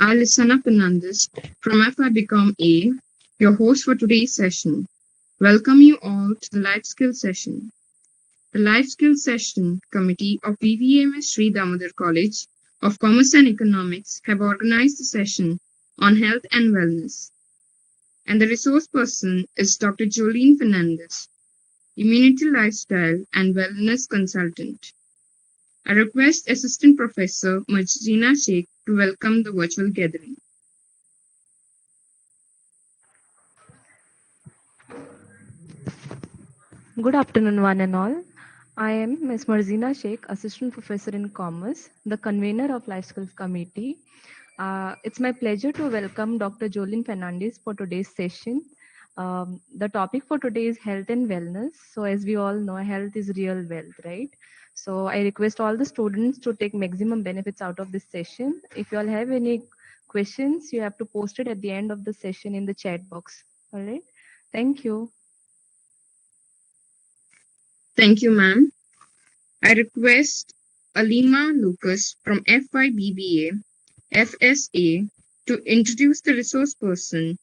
I'm Lisana Fernandes from FI Become A, your host for today's session. Welcome you all to the Life Skills session. The Life Skills session committee of VVMS Sri Damodar College of Commerce and Economics have organized the session on health and wellness. And the resource person is Dr. Joline Fernandes, Immunity Lifestyle and Wellness Consultant. I request Assistant Professor Majzina Sheikh to welcome the virtual gathering. Good afternoon, one and all. I am Ms. Marzina Sheikh, Assistant Professor in Commerce, the convener of Life Skills Committee. It's my pleasure to welcome Dr. Joline Fernandes for today's session. The topic for today is health and wellness. So as we all know, health is real wealth, right? So I request all the students to take maximum benefits out of this session. If you all have any questions, you have to post it at the end of the session in the chat box. All right. Thank you. Thank you, ma'am. I request Alima Lucas from FIBBA, FSA to introduce the resource person.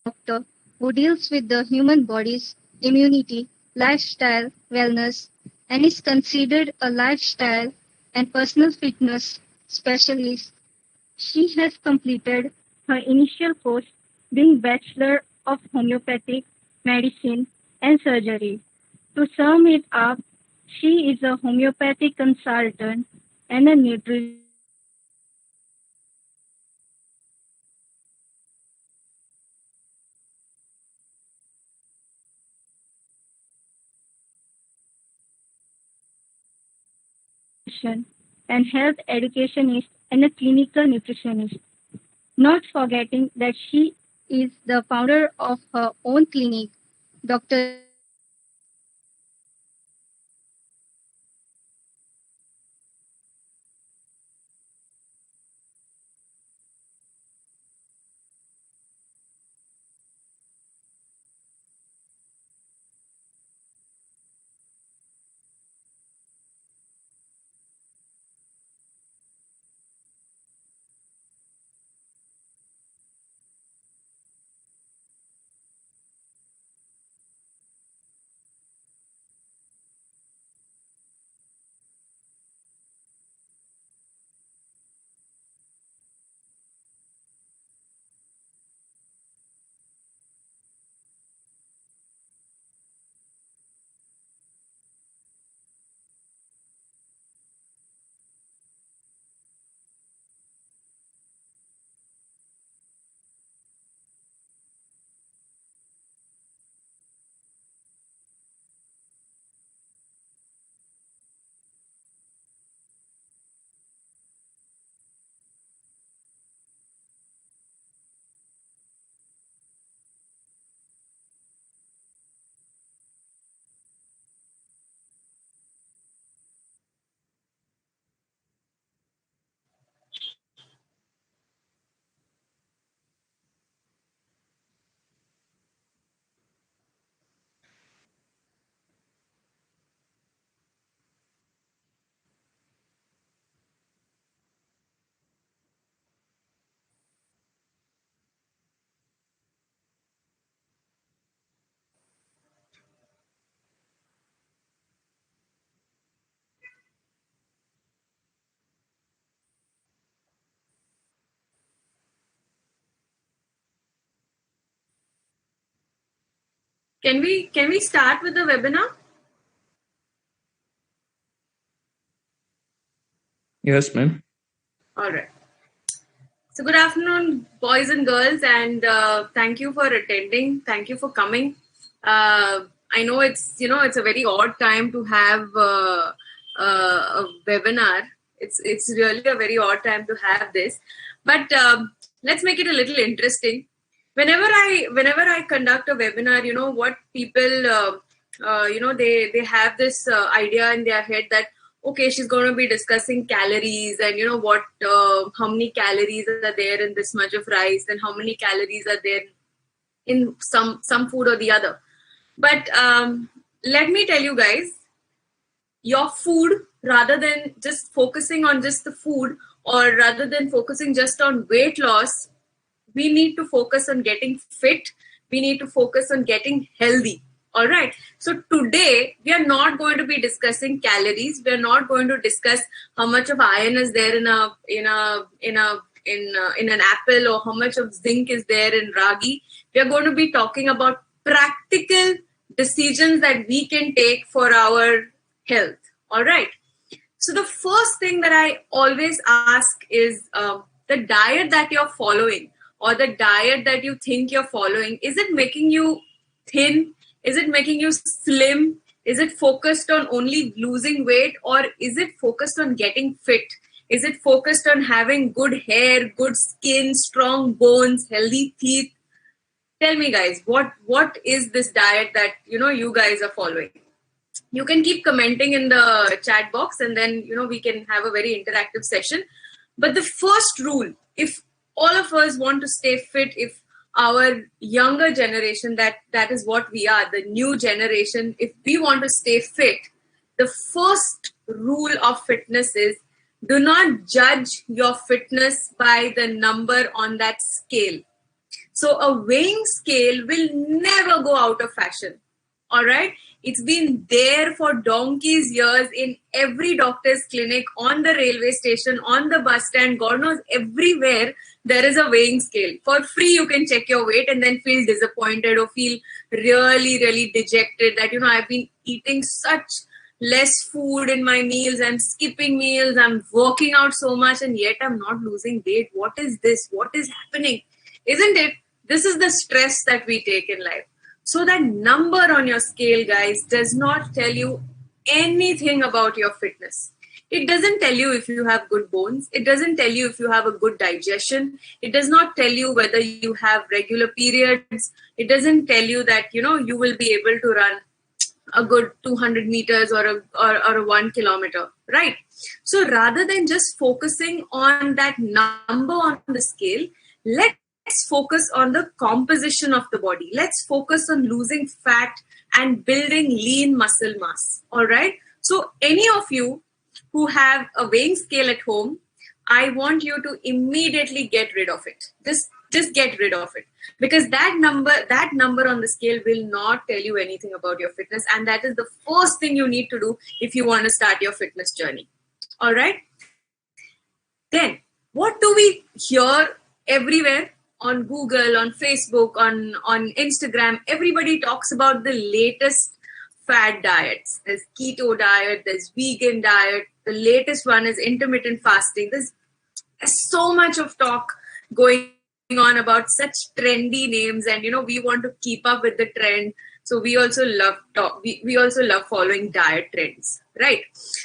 Doctor who deals with the human body's immunity, lifestyle, wellness, and is considered a lifestyle and personal fitness specialist. She has completed her initial course being Bachelor of Homeopathic Medicine and Surgery. To sum it up, she is a homeopathic consultant and a nutritionist. And health educationist and a clinical nutritionist. Not forgetting that she is the founder of her own clinic, Dr. Can we start with the webinar? Yes, ma'am. All right. So good afternoon, boys and girls, and thank you for attending. Thank you for coming. I know it's a very odd time to have a webinar. It's really a very odd time to have this, but let's make it a little interesting. Whenever I conduct a webinar, what people they have this idea in their head that, okay, she's going to be discussing calories and how many calories are there in this much of rice and how many calories are there in some food or the other. But let me tell you guys, your food, rather than just focusing on just the food, or rather than focusing just on weight loss, we need to focus on getting fit. We need to focus on getting healthy. All right. So today we are not going to be discussing calories. We are not going to discuss how much of iron is there in an apple, or how much of zinc is there in ragi. We are going to be talking about practical decisions that we can take for our health. All right. So the first thing that I always ask is the diet that you're following, or the diet that you think you're following, is it making you thin? Is it making you slim? Is it focused on only losing weight, or is it focused on getting fit? Is it focused on having good hair, good skin, strong bones, healthy teeth? Tell me, guys, what is this diet that you guys are following? You can keep commenting in the chat box, and then we can have a very interactive session. But the first rule, if all of us want to stay fit, if our younger generation, that is what we are, the new generation, if we want to stay fit, the first rule of fitness is, do not judge your fitness by the number on that scale. So a weighing scale will never go out of fashion. All right. It's been there for donkey's years in every doctor's clinic, on the railway station, on the bus stand, God knows, everywhere there is a weighing scale. For free, you can check your weight and then feel disappointed or feel really, really dejected that, I've been eating such less food in my meals, I'm skipping meals, I'm working out so much, and yet I'm not losing weight. What is this? What is happening? Isn't it? This is the stress that we take in life. So that number on your scale, guys, does not tell you anything about your fitness. It doesn't tell you if you have good bones. It doesn't tell you if you have a good digestion. It does not tell you whether you have regular periods. It doesn't tell you that, you will be able to run a good 200 meters or a 1 kilometer, right? So rather than just focusing on that number on the scale, let's focus on the composition of the body. Let's focus on losing fat and building lean muscle mass. All right. So any of you who have a weighing scale at home, I want you to immediately get rid of it. Just get rid of it, because that number on the scale will not tell you anything about your fitness. And that is the first thing you need to do if you want to start your fitness journey. All right. Then what do we hear everywhere? On Google, on Facebook, on Instagram, everybody talks about the latest fad diets. There's keto diet, there's vegan diet. The latest one is intermittent fasting. There's so much of talk going on about such trendy names, and we want to keep up with the trend. So we also love we also love following diet trends, right?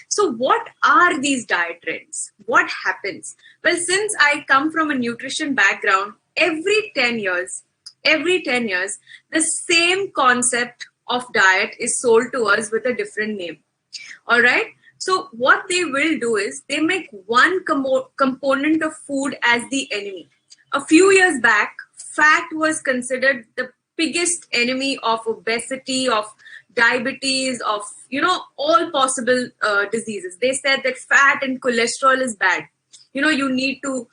So what are these diet trends? What happens? Well, since I come from a nutrition background, every 10 years, the same concept of diet is sold to us with a different name. All right. So what they will do is they make one component of food as the enemy. A few years back, fat was considered the biggest enemy of obesity, of diabetes, of, all possible diseases. They said that fat and cholesterol is bad. You need to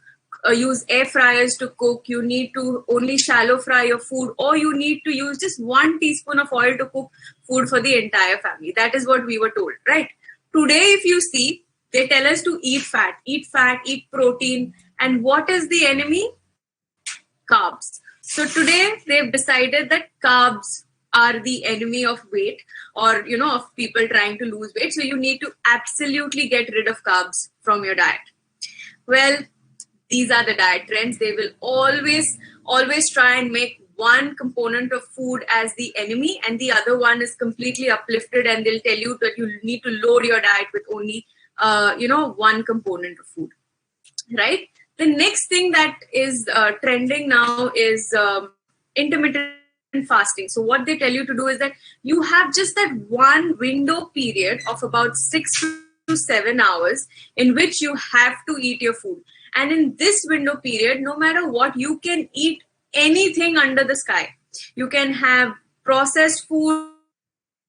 use air fryers to cook, you need to only shallow fry your food, or you need to use just 1 teaspoon of oil to cook food for the entire family. That is what we were told, right? Today, if you see, they tell us to eat fat, eat protein. And what is the enemy? Carbs. So today they've decided that carbs are the enemy of weight, or, of people trying to lose weight. So you need to absolutely get rid of carbs from your diet. Well, these are the diet trends. They will always try and make one component of food as the enemy, and the other one is completely uplifted, and they'll tell you that you need to lower your diet with only, one component of food, right? The next thing that is trending now is intermittent fasting. So what they tell you to do is that you have just that one window period of about 6 to 7 hours in which you have to eat your food. And in this window period, no matter what, you can eat anything under the sky. You can have processed food,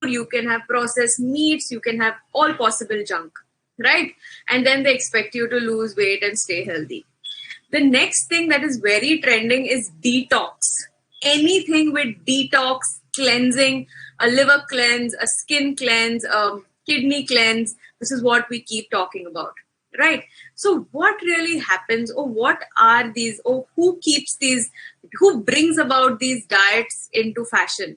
you can have processed meats, you can have all possible junk, right? And then they expect you to lose weight and stay healthy. The next thing that is very trending is detox. Anything with detox, cleansing, a liver cleanse, a skin cleanse, a kidney cleanse. This is what we keep talking about, right? So what really happens, or what are these, or who keeps these, who brings about these diets into fashion?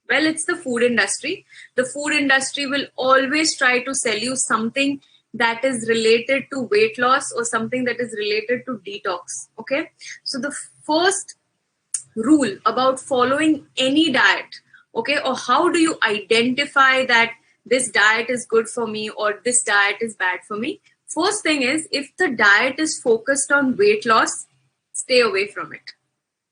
Well, it's the food industry. The food industry will always try to sell you something that is related to weight loss or something that is related to detox. Okay. So the first rule about following any diet, okay, or how do you identify that this diet is good for me or this diet is bad for me? First thing is, if the diet is focused on weight loss, stay away from it.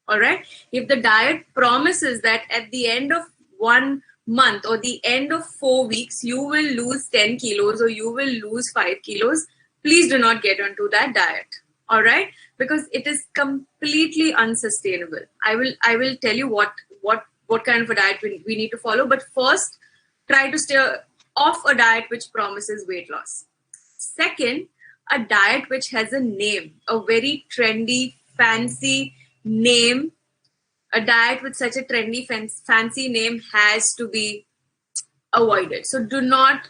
All right. If the diet promises that at the end of 1 month or the end of 4 weeks, you will lose 10 kilos or you will lose 5 kilos, please do not get onto that diet. All right. Because it is completely unsustainable. I will tell you what kind of a diet we need to follow. But first, try to stay off a diet which promises weight loss. Second, a diet which has a name, a very trendy, fancy name. A diet with such a trendy, fancy name has to be avoided. So do not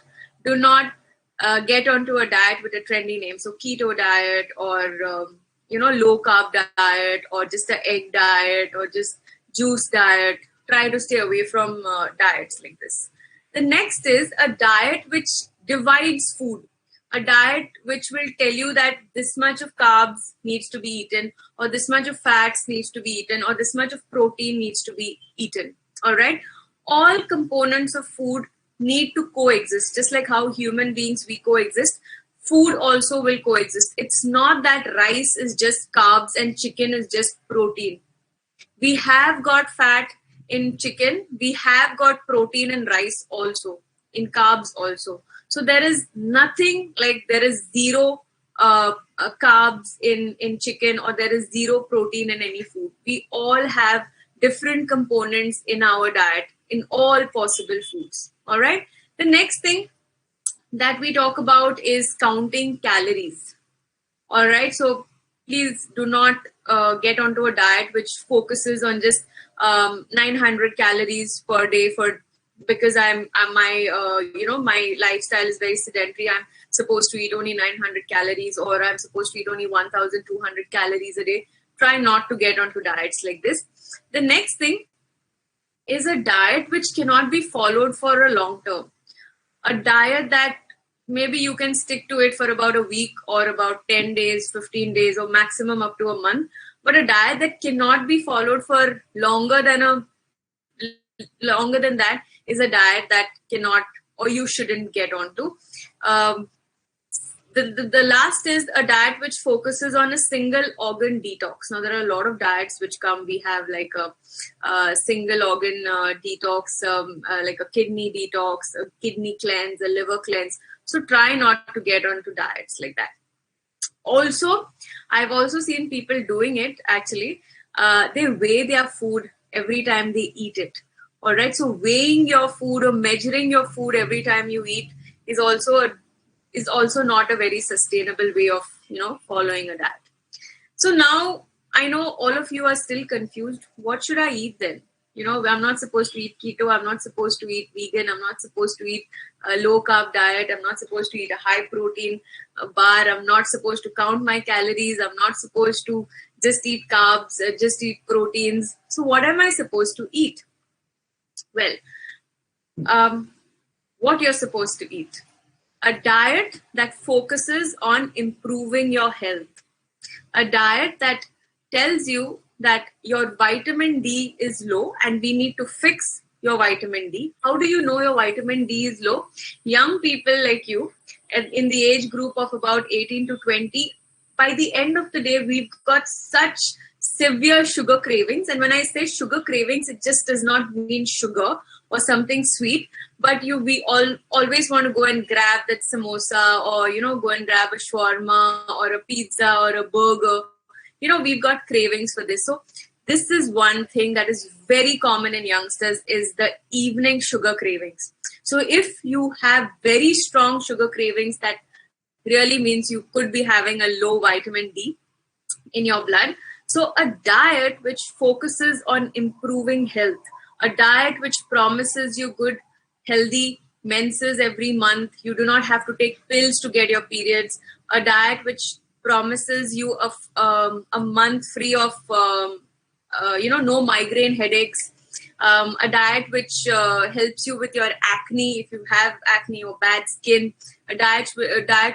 get onto a diet with a trendy name. So keto diet, or low carb diet, or just an egg diet, or just juice diet. Try to stay away from diets like this. The next is a diet which divides food. A diet which will tell you that this much of carbs needs to be eaten, or this much of fats needs to be eaten, or this much of protein needs to be eaten. All right. All components of food need to coexist, just like how human beings we coexist. Food also will coexist. It's not that rice is just carbs and chicken is just protein. We have got fat in chicken. We have got protein in rice also, in carbs also. So there is nothing like there is zero carbs in chicken, or there is zero protein in any food. We all have different components in our diet, in all possible foods. All right. The next thing that we talk about is counting calories. All right. So please do not get onto a diet which focuses on just 900 calories per day because my lifestyle is very sedentary. I'm supposed to eat only 900 calories, or I'm supposed to eat only 1,200 calories a day. Try not to get onto diets like this. The next thing is a diet which cannot be followed for a long term. A diet that maybe you can stick to it for about a week, or about 10 days, 15 days, or maximum up to a month. But a diet that cannot be followed for longer than that is a diet that cannot, or you shouldn't get onto. The last is a diet which focuses on a single organ detox. Now, there are a lot of diets which come. We have like a single organ detox, like a kidney detox, a kidney cleanse, a liver cleanse. So try not to get onto diets like that. Also, I've also seen people doing it actually. They weigh their food every time they eat it. All right. So weighing your food or measuring your food every time you eat is also not a very sustainable way of, following a diet. So now I know all of you are still confused. What should I eat then? I'm not supposed to eat keto. I'm not supposed to eat vegan. I'm not supposed to eat a low carb diet. I'm not supposed to eat a high protein bar. I'm not supposed to count my calories. I'm not supposed to just eat carbs, just eat proteins. So what am I supposed to eat? Well, what you're supposed to eat. A diet that focuses on improving your health. A diet that tells you that your vitamin D is low and we need to fix your vitamin D. How do you know your vitamin D is low? Young people like you, in the age group of about 18 to 20, by the end of the day, we've got such severe sugar cravings. And when I say sugar cravings, it just does not mean sugar or something sweet, but we always want to go and grab that samosa, or go and grab a shawarma or a pizza or a burger. We've got cravings for this. So this is one thing that is very common in youngsters, is the evening sugar cravings. So if you have very strong sugar cravings, that really means you could be having a low vitamin D in your blood. So a diet which focuses on improving health, a diet which promises you good, healthy menses every month, you do not have to take pills to get your periods, a diet which promises you a month free of no migraine headaches, a diet which helps you with your acne if you have acne or bad skin, a diet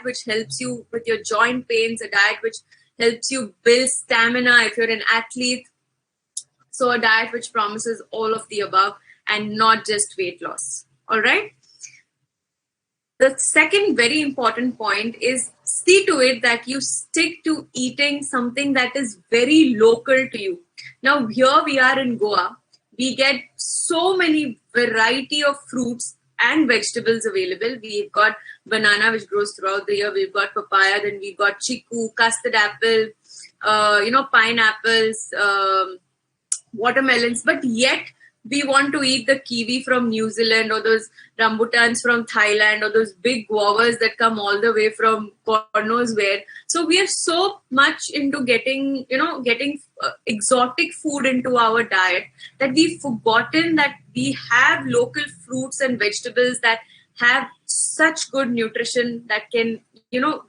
which helps you with your joint pains, a diet which helps you build stamina if you're an athlete. So a diet which promises all of the above and not just weight loss. All right. The second very important point is, see to it that you stick to eating something that is very local to you. Now, here we are in Goa. We get so many variety of fruits and vegetables available. We've got banana, which grows throughout the year. We've got papaya, then we've got chiku, custard apple, pineapples, watermelons. But yet, we want to eat the kiwi from New Zealand, or those rambutans from Thailand, or those big guavas that come all the way from God knows where. So we are so much into getting exotic food into our diet that we've forgotten that we have local fruits and vegetables that have such good nutrition that can,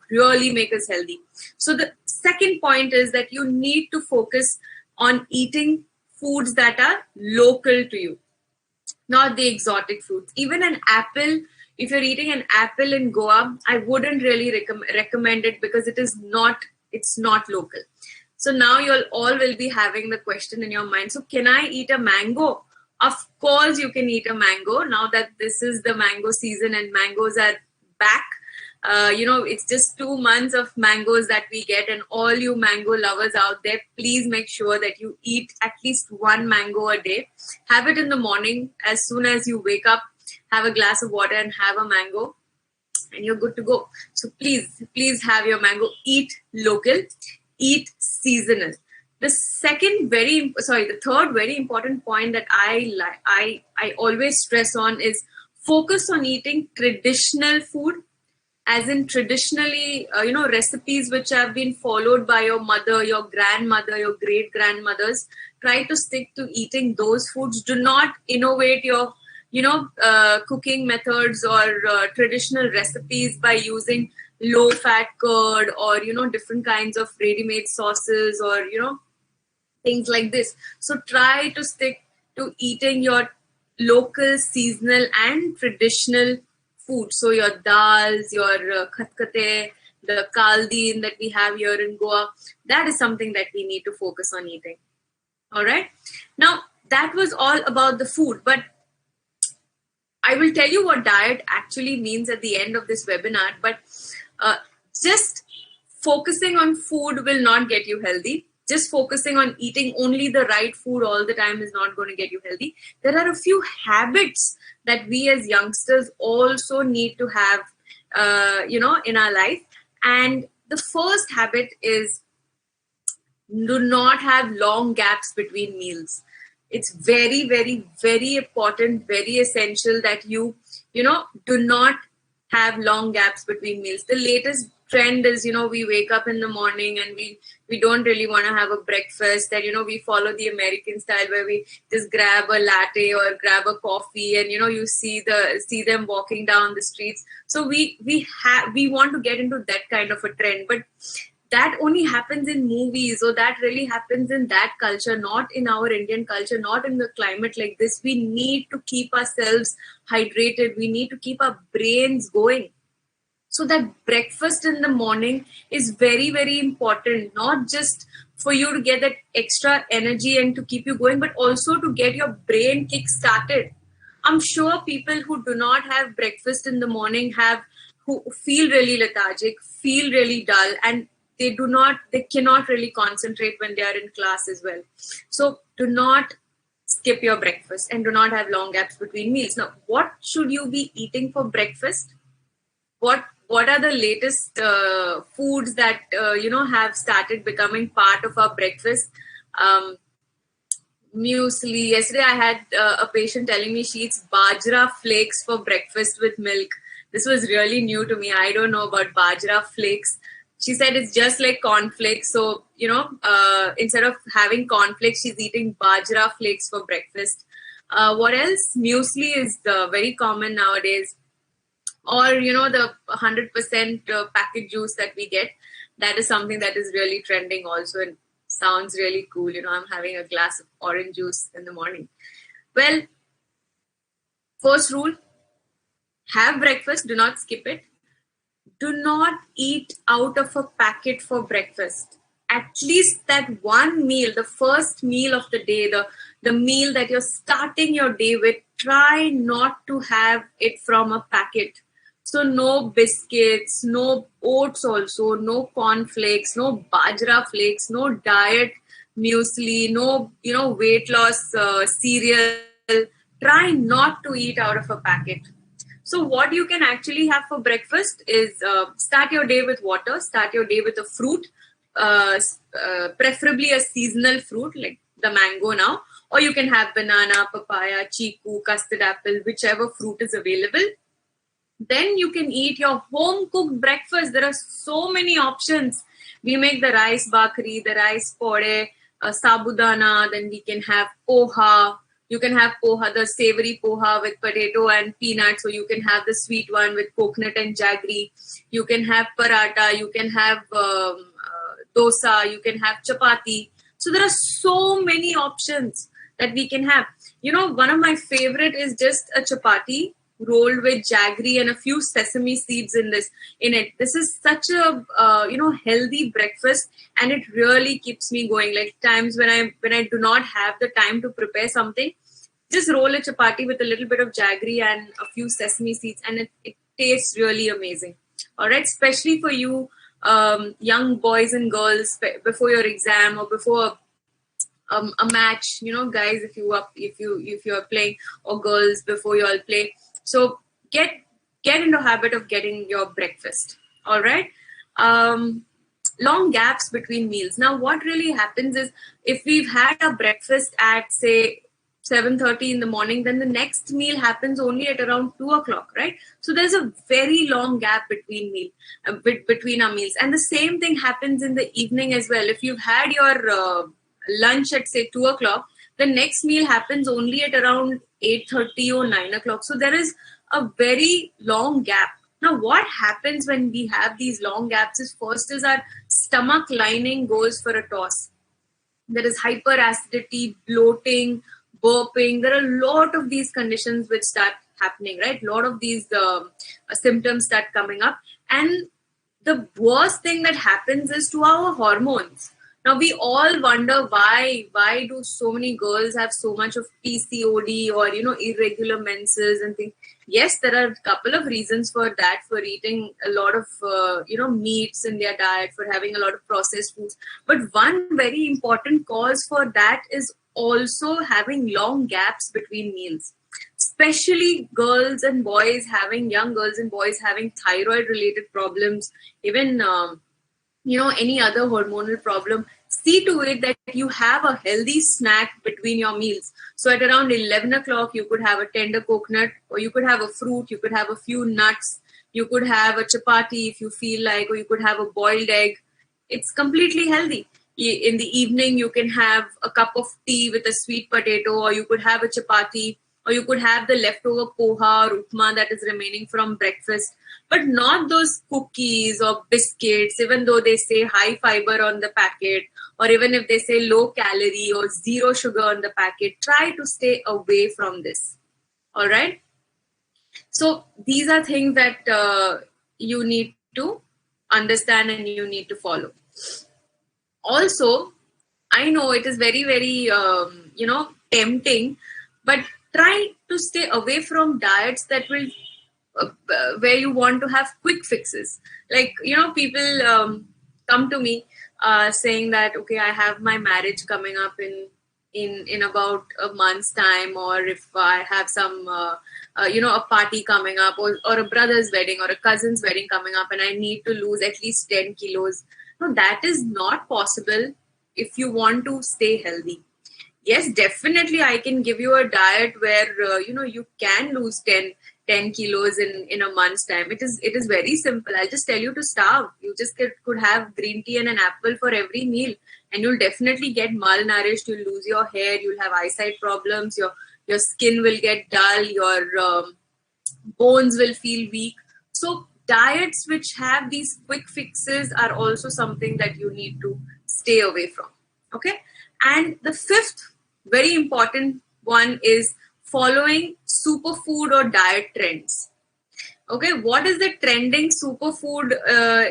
really make us healthy. So the second point is that you need to focus on eating foods that are local to you, not the exotic fruits. Even an apple, if you're eating an apple in Goa, I wouldn't really recommend it, because it's not local. So now you all will be having the question in your mind, so can I eat a mango? Of course you can eat a mango, now that this is the mango season and mangoes are back. It's just 2 months of mangoes that we get, and all you mango lovers out there, please make sure that you eat at least one mango a day. Have it in the morning. As soon as you wake up, have a glass of water and have a mango, and you're good to go. So please have your mango. Eat local, eat seasonal. The third very important point that I always stress on is focus on eating traditional food, as in traditionally, recipes which have been followed by your mother, your grandmother, your great-grandmothers. Try to stick to eating those foods. Do not innovate your, cooking methods or traditional recipes by using low-fat curd or, different kinds of ready-made sauces or, things like this. So try to stick to eating your local, seasonal and traditional food. So your dals, your khatkate, the kaldin that we have here in Goa, that is something that we need to focus on eating. All right. Now, that was all about the food, but I will tell you what diet actually means at the end of this webinar. But just focusing on food will not get you healthy. Just focusing on eating only the right food all the time is not going to get you healthy. There are a few habits that we as youngsters also need to have, in our life. And the first habit is, do not have long gaps between meals. It's very, very, very important, very essential that you do not have long gaps between meals. The latest trend is, we wake up in the morning and we don't really want to have a breakfast, that, we follow the American style where we just grab a latte or grab a coffee and, you see them walking down the streets. So we want to get into that kind of a trend, but that only happens in movies, or that really happens in that culture, not in our Indian culture, not in the climate like this. We need to keep ourselves hydrated. We need to keep our brains going. So that breakfast in the morning is very, very important, not just for you to get that extra energy and to keep you going, but also to get your brain kick-started. I'm sure people who do not have breakfast in the morning who feel really lethargic, feel really dull, and they cannot really concentrate when they are in class as well. So do not skip your breakfast and do not have long gaps between meals. Now, what should you be eating for breakfast? What are the latest foods that have started becoming part of our breakfast? Muesli. Yesterday I had a patient telling me she eats bajra flakes for breakfast with milk. This was really new to me. I don't know about bajra flakes. She said it's just like cornflakes. So, instead of having cornflakes, she's eating bajra flakes for breakfast. What else? Muesli is very common nowadays. Or, the 100% packet juice that we get. That is something that is really trending also. And sounds really cool. I'm having a glass of orange juice in the morning. Well, first rule, have breakfast. Do not skip it. Do not eat out of a packet for breakfast. At least that one meal, the first meal of the day, the meal that you're starting your day with, try not to have it from a packet. So no biscuits, no oats also, no cornflakes, no bajra flakes, no diet muesli, no, weight loss cereal. Try not to eat out of a packet. So what you can actually have for breakfast is start your day with water, start your day with a fruit, preferably a seasonal fruit like the mango now, or you can have banana, papaya, chiku, custard apple, whichever fruit is available. Then you can eat your home cooked breakfast. There are so many options. We make the rice bakri, the rice pode, sabudana, then we can have poha. You can have poha, the savory poha with potato and peanuts. So you can have the sweet one with coconut and jaggery. You can have paratha. You can have dosa. You can have chapati. So there are so many options that we can have. One of my favorite is just a chapati rolled with jaggery and a few sesame seeds in it. This is such a healthy breakfast, and it really keeps me going. Like times when I do not have the time to prepare something, just roll a chapati with a little bit of jaggery and a few sesame seeds, and it tastes really amazing. All right, especially for you young boys and girls before your exam or before a match. Guys, if you are playing, or girls before you all play. So get into habit of getting your breakfast. All right. Long gaps between meals. Now, what really happens is if we've had a breakfast at say 7:30 in the morning, then the next meal happens only at around 2 o'clock, right? So there's a very long gap between between our meals, and the same thing happens in the evening as well. If you've had your lunch at say 2 o'clock, the next meal happens only at around 8:30 or 9 o'clock. So there is a very long gap. Now, what happens when we have these long gaps is first is our stomach lining goes for a toss. There is hyperacidity, bloating, burping. There are a lot of these conditions which start happening, right? A lot of these symptoms start coming up. And the worst thing that happens is to our hormones. Now, we all wonder why do so many girls have so much of PCOD or, irregular menses and things. Yes, there are a couple of reasons for that, for eating a lot of, meats in their diet, for having a lot of processed foods. But one very important cause for that is also having long gaps between meals. Especially young girls and boys having thyroid related problems, even any other hormonal problem. See to it that you have a healthy snack between your meals. So at around 11 o'clock, you could have a tender coconut, or you could have a fruit, you could have a few nuts, you could have a chapati if you feel like, or you could have a boiled egg. It's completely healthy. In the evening, you can have a cup of tea with a sweet potato, or you could have a chapati, or you could have the leftover poha or upma that is remaining from breakfast. But not those cookies or biscuits, even though they say high fiber on the packet, or even if they say low calorie or zero sugar on the packet. Try to stay away from this. All right. So these are things that you need to understand and you need to follow. Also, I know it is very, very, tempting, but try to stay away from diets that will where you want to have quick fixes. Like, people come to me saying that, okay, I have my marriage coming up in about a month's time, or if I have some a party coming up, or a brother's wedding or a cousin's wedding coming up, and I need to lose at least 10 kilos. No, that is not possible if you want to stay healthy. Yes, definitely I can give you a diet where you can lose 10 kilos in a month's time. It is very simple. I'll just tell you to starve. You just could have green tea and an apple for every meal, and you'll definitely get malnourished. You'll lose your hair. You'll have eyesight problems. Your skin will get dull. Your bones will feel weak. So diets which have these quick fixes are also something that you need to stay away from. Okay. And the fifth very important one is following superfood or diet trends. Okay, what is the trending superfood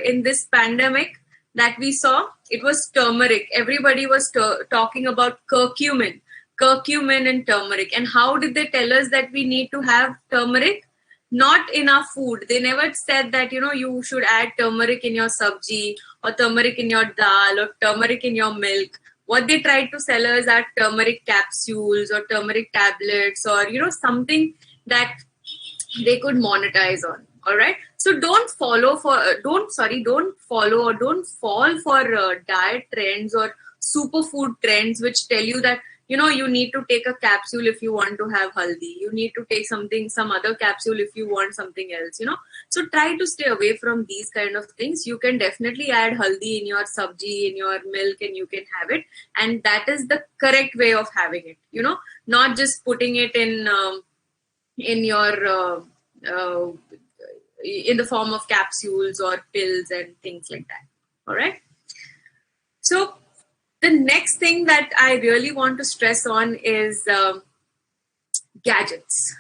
in this pandemic that we saw? It was turmeric. Everybody was talking about curcumin and turmeric. And how did they tell us that we need to have turmeric? Not in our food. They never said that, you should add turmeric in your sabji, or turmeric in your dal, or turmeric in your milk. What they tried to sell us are turmeric capsules or turmeric tablets, or something that they could monetize on. All right. So don't fall for diet trends or superfood trends which tell you that you need to take a capsule if you want to have haldi. You need to take some other capsule if you want something else. So try to stay away from these kind of things. You can definitely add haldi in your sabji, in your milk, and you can have it. And that is the correct way of having it. Not just putting it in your in the form of capsules or pills and things like that. All right. So the next thing that I really want to stress on is gadgets.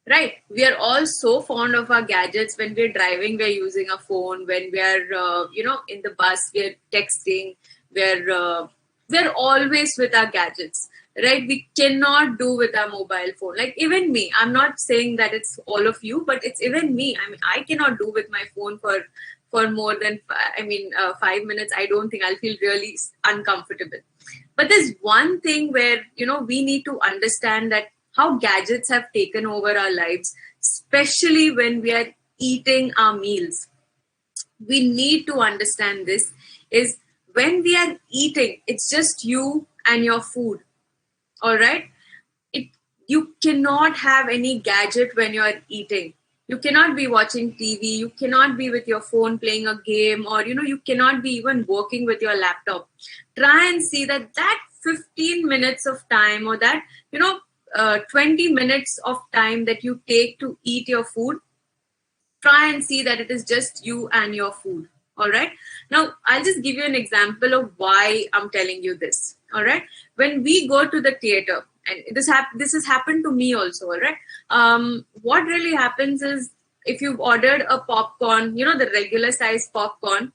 Right. We are all so fond of our gadgets. When we're driving, we're using a phone. When we're, in the bus, we're texting. We're always with our gadgets. Right. We cannot do with our mobile phone. Like even me, I'm not saying that it's all of you, but it's even me. I mean, I cannot do with my phone for more than 5 minutes. I don't think I'll feel really uncomfortable. But there's one thing where, we need to understand that how gadgets have taken over our lives, especially when we are eating our meals. We need to understand this is when we are eating, it's just you and your food. All right. You cannot have any gadget when you are eating. You cannot be watching TV. You cannot be with your phone playing a game, or, you cannot be even working with your laptop. Try and see that 15 minutes of time, or that, 20 minutes of time that you take to eat your food, try and see that it is just you and your food. All right. Now, I'll just give you an example of why I'm telling you this. All right. When we go to the theater, and this has happened to me also. All right. What really happens is if you've ordered a popcorn, the regular size popcorn,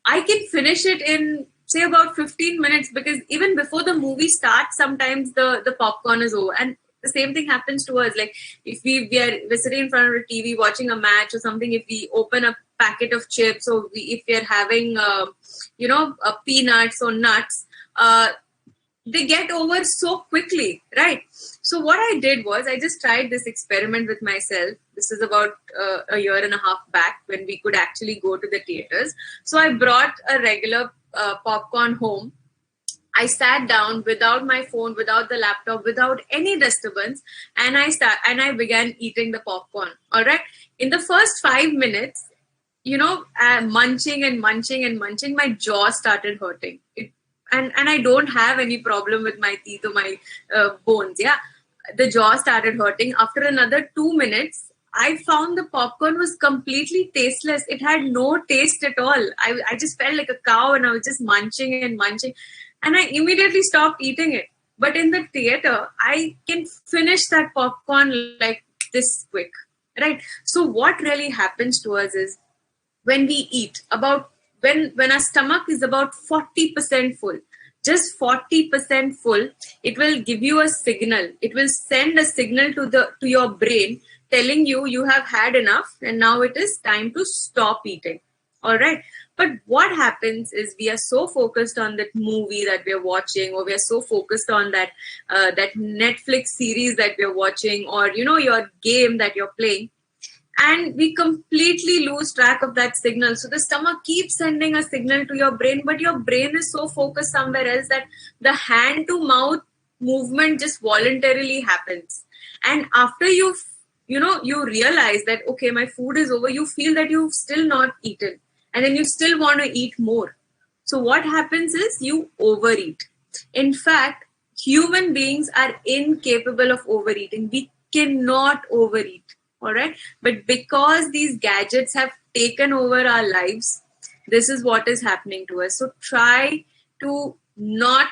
I can finish it in say about 15 minutes, because even before the movie starts, sometimes the popcorn is over. And the same thing happens to us. Like if we're sitting in front of a TV watching a match or something, if we open a packet of chips, or if we're having, peanuts or nuts, they get over so quickly, right? So what I did was I just tried this experiment with myself. This is about a year and a half back when we could actually go to the theaters. So I brought a regular popcorn home. I sat down without my phone, without the laptop, without any disturbance, and I began eating the popcorn. All right. In the first 5 minutes, munching and munching and munching, my jaw started hurting. And I don't have any problem with my teeth or my bones. Yeah, the jaw started hurting. After another 2 minutes, I found the popcorn was completely tasteless. It had no taste at all. I just felt like a cow, and I was just munching and munching. And I immediately stopped eating it. But in the theater, I can finish that popcorn like this quick, right? So what really happens to us is when we eat, when our stomach is about 40% full, just 40% full, it will give you a signal. It will send a signal to your brain telling you have had enough and now it is time to stop eating. All right. But what happens is we are so focused on that movie that we are watching, or we are so focused on that Netflix series that we are watching, or your game that you're playing, and we completely lose track of that signal. So the stomach keeps sending a signal to your brain, but your brain is so focused somewhere else that the hand to mouth movement just voluntarily happens. And after you realize that, okay, my food is over, you feel that you've still not eaten, and then you still want to eat more. So what happens is you overeat. In fact, human beings are incapable of overeating. We cannot overeat. All right. But because these gadgets have taken over our lives, this is what is happening to us. So try to not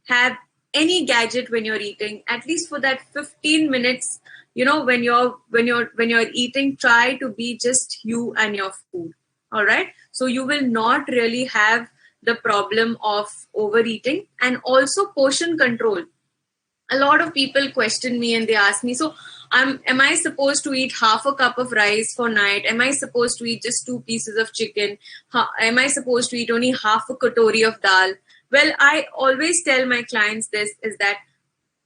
have any gadget when you're eating, at least for that 15 minutes. When you're eating, try to be just you and your food. All right. So you will not really have the problem of overeating. And also portion control. A lot of people question me and they ask me, so am I supposed to eat half a cup of rice for night? Am I supposed to eat just 2 pieces of chicken? Am I supposed to eat only half a katori of dal? Well, I always tell my clients this, is that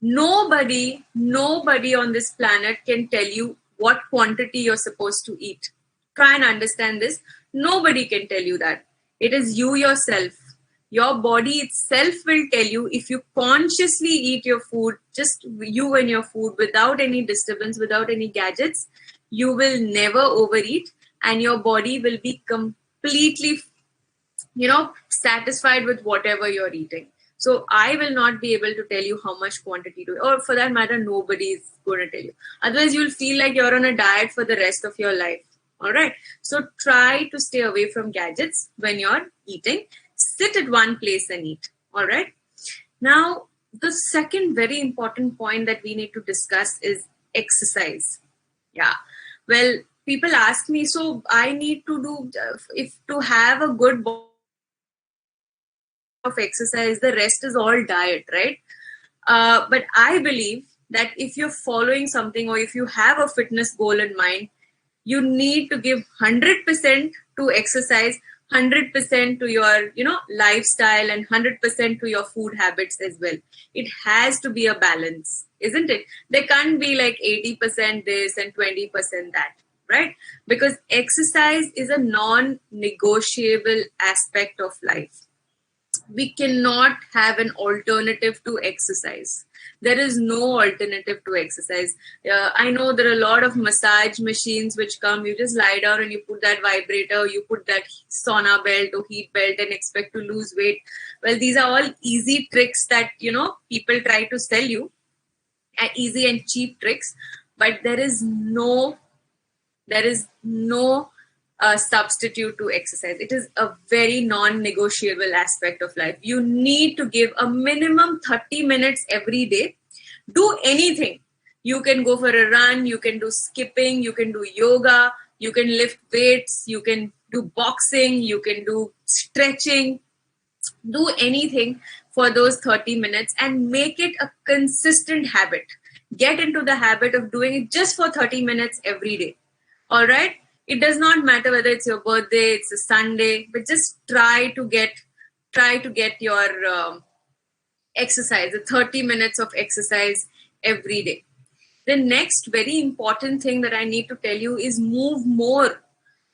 nobody on this planet can tell you what quantity you're supposed to eat. Try and understand this. Nobody can tell you that. It is you yourself. Your body itself will tell you. If you consciously eat your food, just you and your food, without any disturbance, without any gadgets, you will never overeat, and your body will be completely, satisfied with whatever you're eating. So I will not be able to tell you how much quantity to, or for that matter, nobody is going to tell you. Otherwise, you'll feel like you're on a diet for the rest of your life. All right. So try to stay away from gadgets when you're eating. Sit at one place and eat. All right. Now, the second very important point that we need to discuss is exercise. Yeah. Well, people ask me, so I need to do, if to have a good body of exercise, the rest is all diet, right? But I believe that if you're following something, or if you have a fitness goal in mind, you need to give 100% to exercise, 100% to your, lifestyle, and 100% to your food habits as well. It has to be a balance, isn't it? There can't be like 80% this and 20% that, right? Because exercise is a non-negotiable aspect of life. We cannot have an alternative to exercise. There is no alternative to exercise. I know there are a lot of massage machines which come. You just lie down and you put that vibrator, you put that sauna belt or heat belt and expect to lose weight. Well, these are all easy tricks that, people try to sell you. Easy and cheap tricks. But there is no substitute to exercise. It is a very non-negotiable aspect of life. You need to give a minimum 30 minutes every day. Do anything. You can go for a run, you can do skipping, you can do yoga, you can lift weights, you can do boxing, you can do stretching. Do anything for those 30 minutes and make it a consistent habit. Get into the habit of doing it just for 30 minutes every day. All right? It does not matter whether it's your birthday, it's a Sunday, but just try to get your exercise, the 30 minutes of exercise every day. The next very important thing that I need to tell you is move more.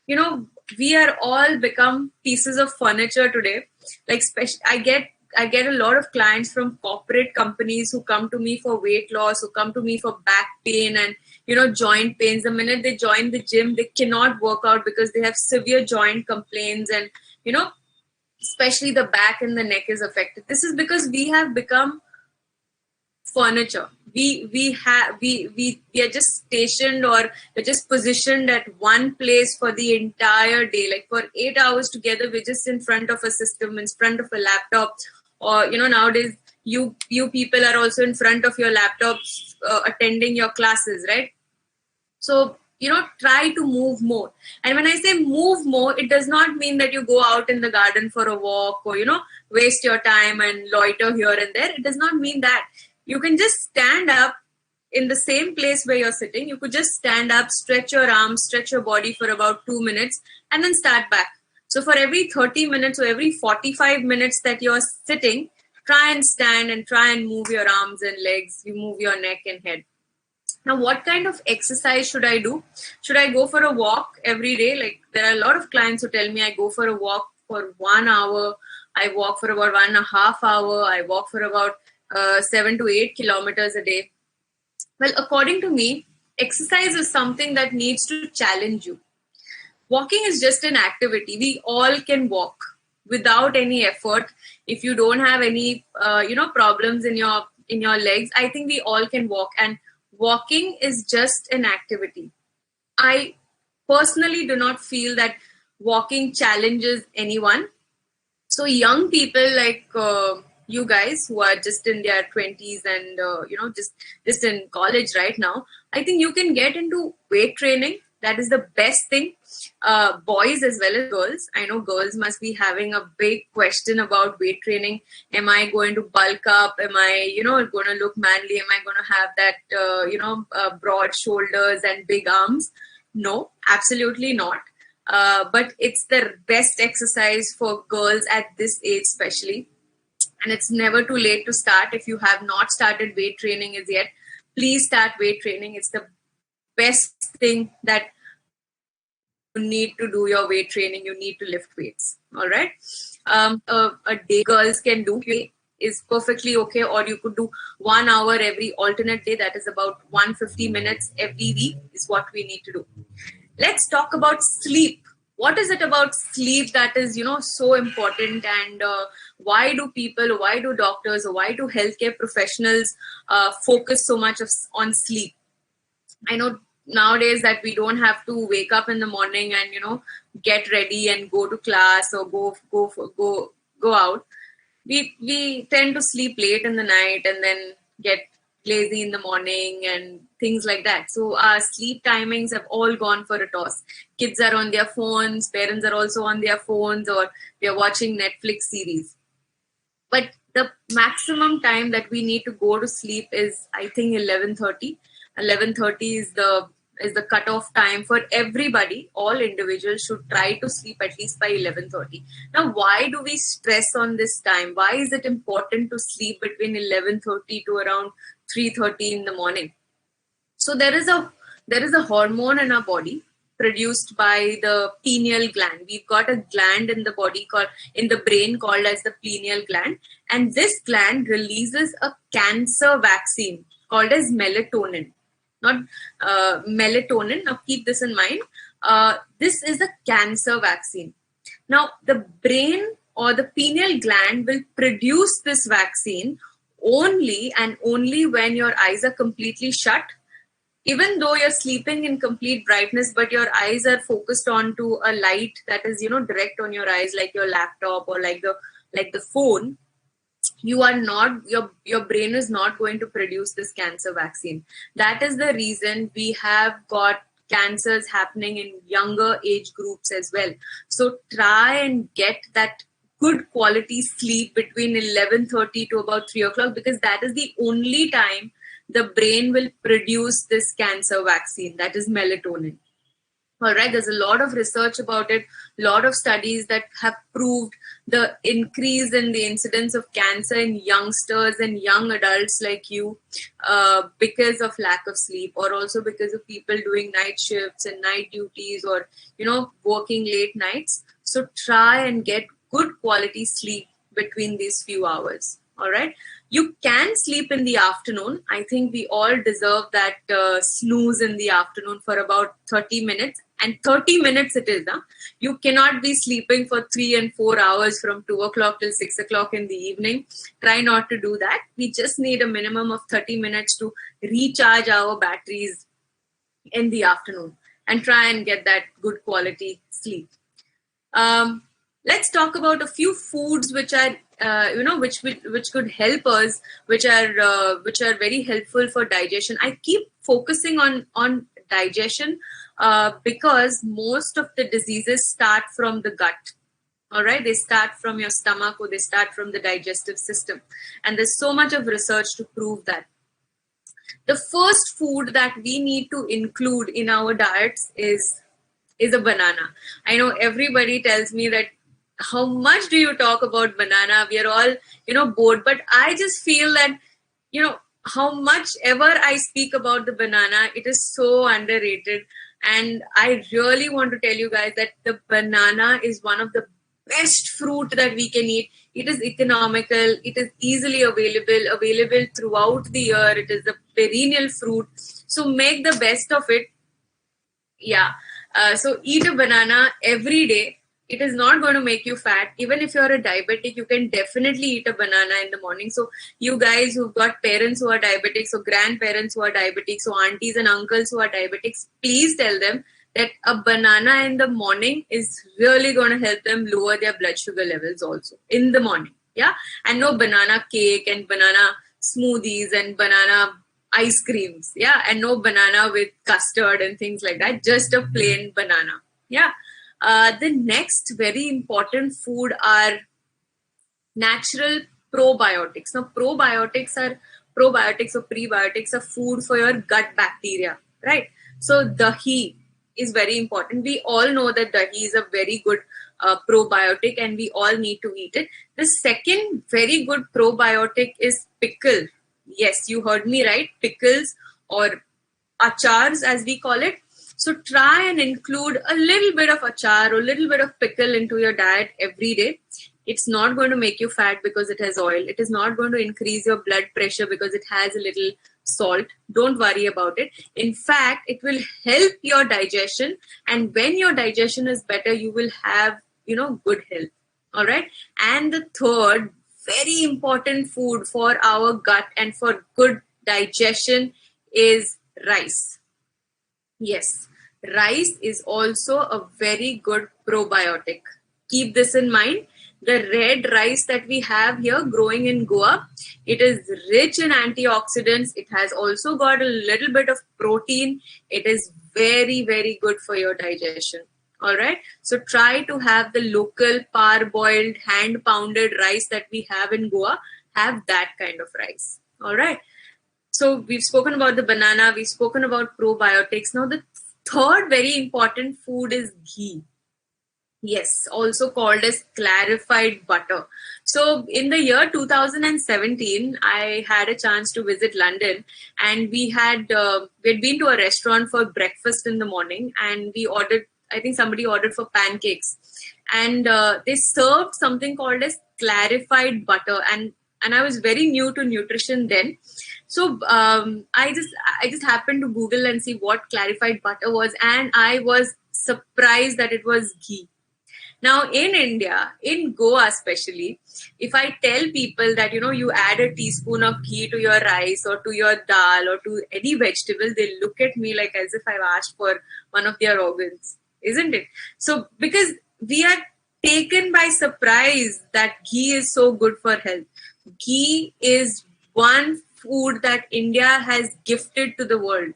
We are all become pieces of furniture today. Like I get a lot of clients from corporate companies who come to me for weight loss, who come to me for back pain and joint pains. The minute they join the gym, they cannot work out because they have severe joint complaints, and especially the back and the neck is affected. This is because we have become furniture. We are just stationed, or we're just positioned at one place for the entire day. Like for 8 hours together, we're just in front of a system, in front of a laptop, or nowadays you people are also in front of your laptops attending your classes, right? So try to move more. And when I say move more, it does not mean that you go out in the garden for a walk, or waste your time and loiter here and there. It does not mean that. You can just stand up in the same place where you're sitting. You could just stand up, stretch your arms, stretch your body for about 2 minutes, and then start back. So for every 30 minutes or every 45 minutes that you're sitting, try and stand and try and move your arms and legs, you move your neck and head. Now, what kind of exercise should I do? Should I go for a walk every day? Like, there are a lot of clients who tell me I go for a walk for 1 hour, I walk for about 1.5 hours, I walk for about 7 to 8 kilometers a day. Well, according to me, exercise is something that needs to challenge you. Walking is just an activity. We all can walk without any effort. If you don't have any, problems in your legs, I think we all can walk. And walking is just an activity. I personally do not feel that walking challenges anyone. So young people like you guys who are just in their 20s and just in college right now, I think you can get into weight training. That is the best thing. Boys as well as girls. I know girls must be having a big question about weight training. Am I going to bulk up? Am I, going to look manly? Am I going to have that, broad shoulders and big arms? No, absolutely not. But it's the best exercise for girls at this age, especially. And it's never too late to start. If you have not started weight training as yet, please start weight training. It's the best thing that you need to do your weight training. You need to lift weights. All right. A day girls can do is perfectly okay, or you could do 1 hour every alternate day. That is about 150 minutes every week is what we need to do. Let's talk about sleep. What is it about sleep that is, so important, and why do doctors, or why do healthcare professionals focus so much on sleep? I know nowadays that we don't have to wake up in the morning and, get ready and go to class or go out. We tend to sleep late in the night and then get lazy in the morning and things like that. So our sleep timings have all gone for a toss. Kids are on their phones, parents are also on their phones, or they're watching Netflix series. But the maximum time that we need to go to sleep is, I think, 11:30. 11:30 is the cutoff time for everybody. All individuals should try to sleep at least by 11:30. Now, why do we stress on this time? Why is it important to sleep between 11:30 to around 3:30 in the morning? So there is a hormone in our body produced by the pineal gland. We've got a gland in the brain called as the pineal gland, and this gland releases a cancer vaccine called as melatonin. Not melatonin. Now keep this in mind. This is a cancer vaccine. Now the brain or the pineal gland will produce this vaccine only and only when your eyes are completely shut. Even though you're sleeping in complete brightness, but your eyes are focused onto a light that is, direct on your eyes, like your laptop or like the phone, you are not, your brain is not going to produce this cancer vaccine. That is the reason we have got cancers happening in younger age groups as well. So try and get that good quality sleep between 11:30 to about 3 o'clock, because that is the only time the brain will produce this cancer vaccine, that is melatonin. All right, there's a lot of research about it, a lot of studies that have proved the increase in the incidence of cancer in youngsters and young adults like you because of lack of sleep, or also because of people doing night shifts and night duties, or, working late nights. So try and get good quality sleep between these few hours. All right. You can sleep in the afternoon. I think we all deserve that snooze in the afternoon for about 30 minutes. And 30 minutes it is. Huh? You cannot be sleeping for 3 and 4 hours from 2 o'clock till 6 o'clock in the evening. Try not to do that. We just need a minimum of 30 minutes to recharge our batteries in the afternoon and try and get that good quality sleep. Let's talk about a few foods which are which could help us, which are very helpful for digestion. I keep focusing on digestion because most of the diseases start from the gut. All right, they start from your stomach, or they start from the digestive system, and there's so much of research to prove that. The first food that we need to include in our diets is is a banana. I know everybody tells me that how much do you talk about banana? We are all, bored. But I just feel that, how much ever I speak about the banana, it is so underrated. And I really want to tell you guys that the banana is one of the best fruit that we can eat. It is economical. It is easily available throughout the year. It is a perennial fruit. So make the best of it. Yeah. So eat a banana every day. It is not going to make you fat. Even if you're a diabetic, you can definitely eat a banana in the morning. So you guys who've got parents who are diabetics, or grandparents who are diabetics, or aunties and uncles who are diabetics, please tell them that a banana in the morning is really going to help them lower their blood sugar levels also in the morning. Yeah. And no banana cake and banana smoothies and banana ice creams. Yeah. And no banana with custard and things like that. Just a plain banana. Yeah. The next very important food are natural probiotics. Now, probiotics or prebiotics are food for your gut bacteria, right? So, dahi is very important. We all know that dahi is a very good probiotic and we all need to eat it. The second very good probiotic is pickle. Yes, you heard me right. Pickles or achars as we call it. So try and include a little bit of achar or a little bit of pickle into your diet every day. It's not going to make you fat because it has oil. It is not going to increase your blood pressure because it has a little salt. Don't worry about it. In fact, it will help your digestion. And when your digestion is better, you will have, good health. All right. And the third very important food for our gut and for good digestion is rice. Yes, rice is also a very good probiotic. Keep this in mind. The red rice that we have here growing in Goa, it is rich in antioxidants. It has also got a little bit of protein. It is very, very good for your digestion. All right. So try to have the local parboiled, hand pounded rice that we have in Goa. Have that kind of rice. All right. So we've spoken about the banana. We've spoken about probiotics. Now the third very important food is ghee. Yes, also called as clarified butter. So in the year 2017, I had a chance to visit London, and we had been to a restaurant for breakfast in the morning, and we ordered, I think somebody ordered for pancakes, and they served something called as clarified butter, and I was very new to nutrition then. So I just happened to Google and see what clarified butter was, and I was surprised that it was ghee. Now in India, in Goa especially, if I tell people that, you add a teaspoon of ghee to your rice or to your dal or to any vegetable, they look at me like as if I've asked for one of their organs, isn't it? So because we are taken by surprise that ghee is so good for health. Ghee is one food that India has gifted to the world.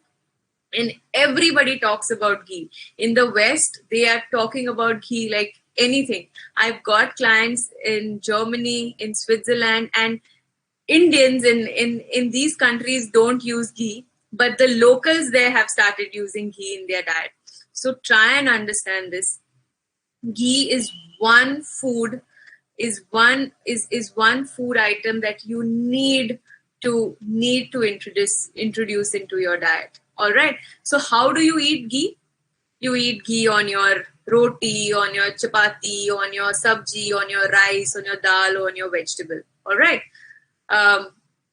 And everybody talks about ghee. In the West, they are talking about ghee like anything. I've got clients in Germany, in Switzerland, and Indians in these countries don't use ghee, but the locals there have started using ghee in their diet. So try and understand this. Ghee is one food item that you need to introduce into your diet. All right. So how do you eat ghee? You eat ghee on your roti, on your chapati, on your sabji, on your rice, on your dal, or on your vegetable. All right.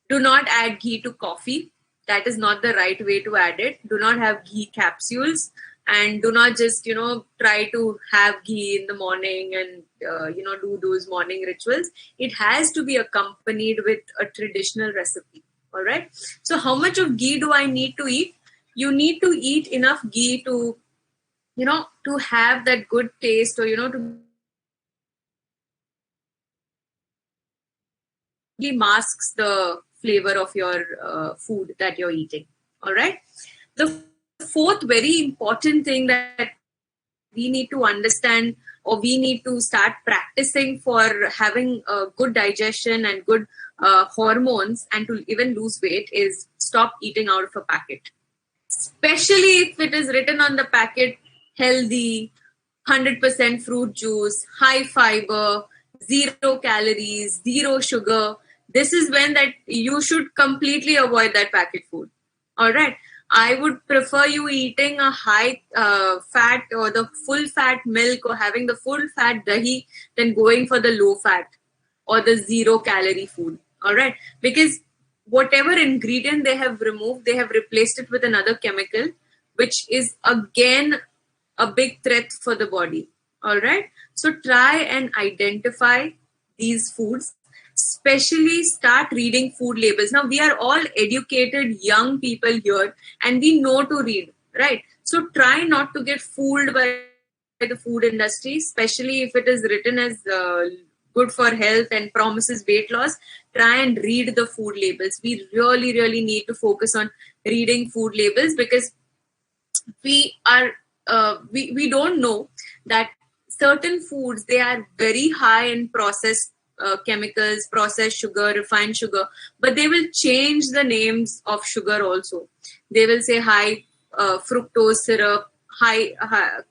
Do not add ghee to coffee. That is not the right way to add it. Do not have ghee capsules, and do not just, try to have ghee in the morning and, do those morning rituals. It has to be accompanied with a traditional recipe. All right. So how much of ghee do I need to eat? You need to eat enough ghee to, to have that good taste, or, to masks the flavor of your food that you're eating. All right. The fourth very important thing that we need to understand, or we need to start practicing for having a good digestion and good hormones and to even lose weight, is stop eating out of a packet. Especially if it is written on the packet, healthy, 100% fruit juice, high fiber, zero calories, zero sugar. This is when that you should completely avoid that packet food. All right. I would prefer you eating a high fat or the full fat milk or having the full fat dahi than going for the low fat or the zero calorie food. All right. Because whatever ingredient they have removed, they have replaced it with another chemical, which is again a big threat for the body. All right. So try and identify these foods, especially start reading food labels. Now we are all educated young people here and we know to read, right? So try not to get fooled by the food industry, especially if it is written as good for health and promises weight loss. Try and read the food labels. We really need to focus on reading food labels, because we are we don't know that certain foods, they are very high in processed chemicals, processed sugar, refined sugar, but they will change the names of sugar also. They will say high fructose syrup, high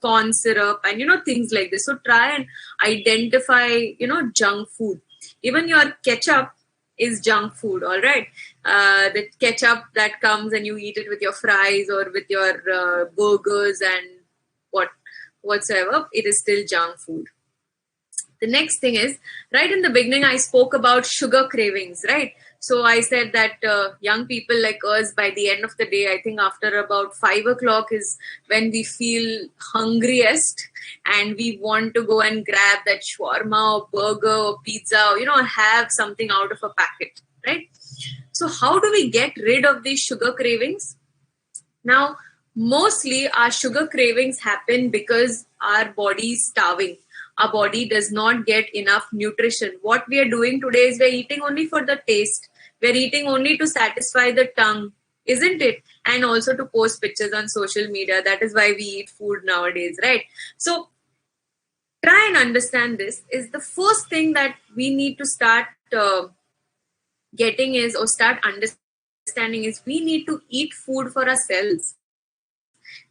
corn syrup, and things like this. So try and identify junk food. Even your ketchup is junk food. All right. The ketchup that comes and you eat it with your fries or with your burgers and whatsoever, it is still junk food. The next thing is, right in the beginning, I spoke about sugar cravings, right? So I said that young people like us, by the end of the day, I think after about 5 o'clock is when we feel hungriest and we want to go and grab that shawarma or burger or pizza, or, have something out of a packet, right? So how do we get rid of these sugar cravings? Now, mostly our sugar cravings happen because our body is starving. Our body does not get enough nutrition. What we are doing today is we're eating only for the taste. We're eating only to satisfy the tongue, isn't it? And also to post pictures on social media. That is why we eat food nowadays, right? So try and understand this. Is the first thing that we need to start getting is, or start understanding is, we need to eat food for ourselves.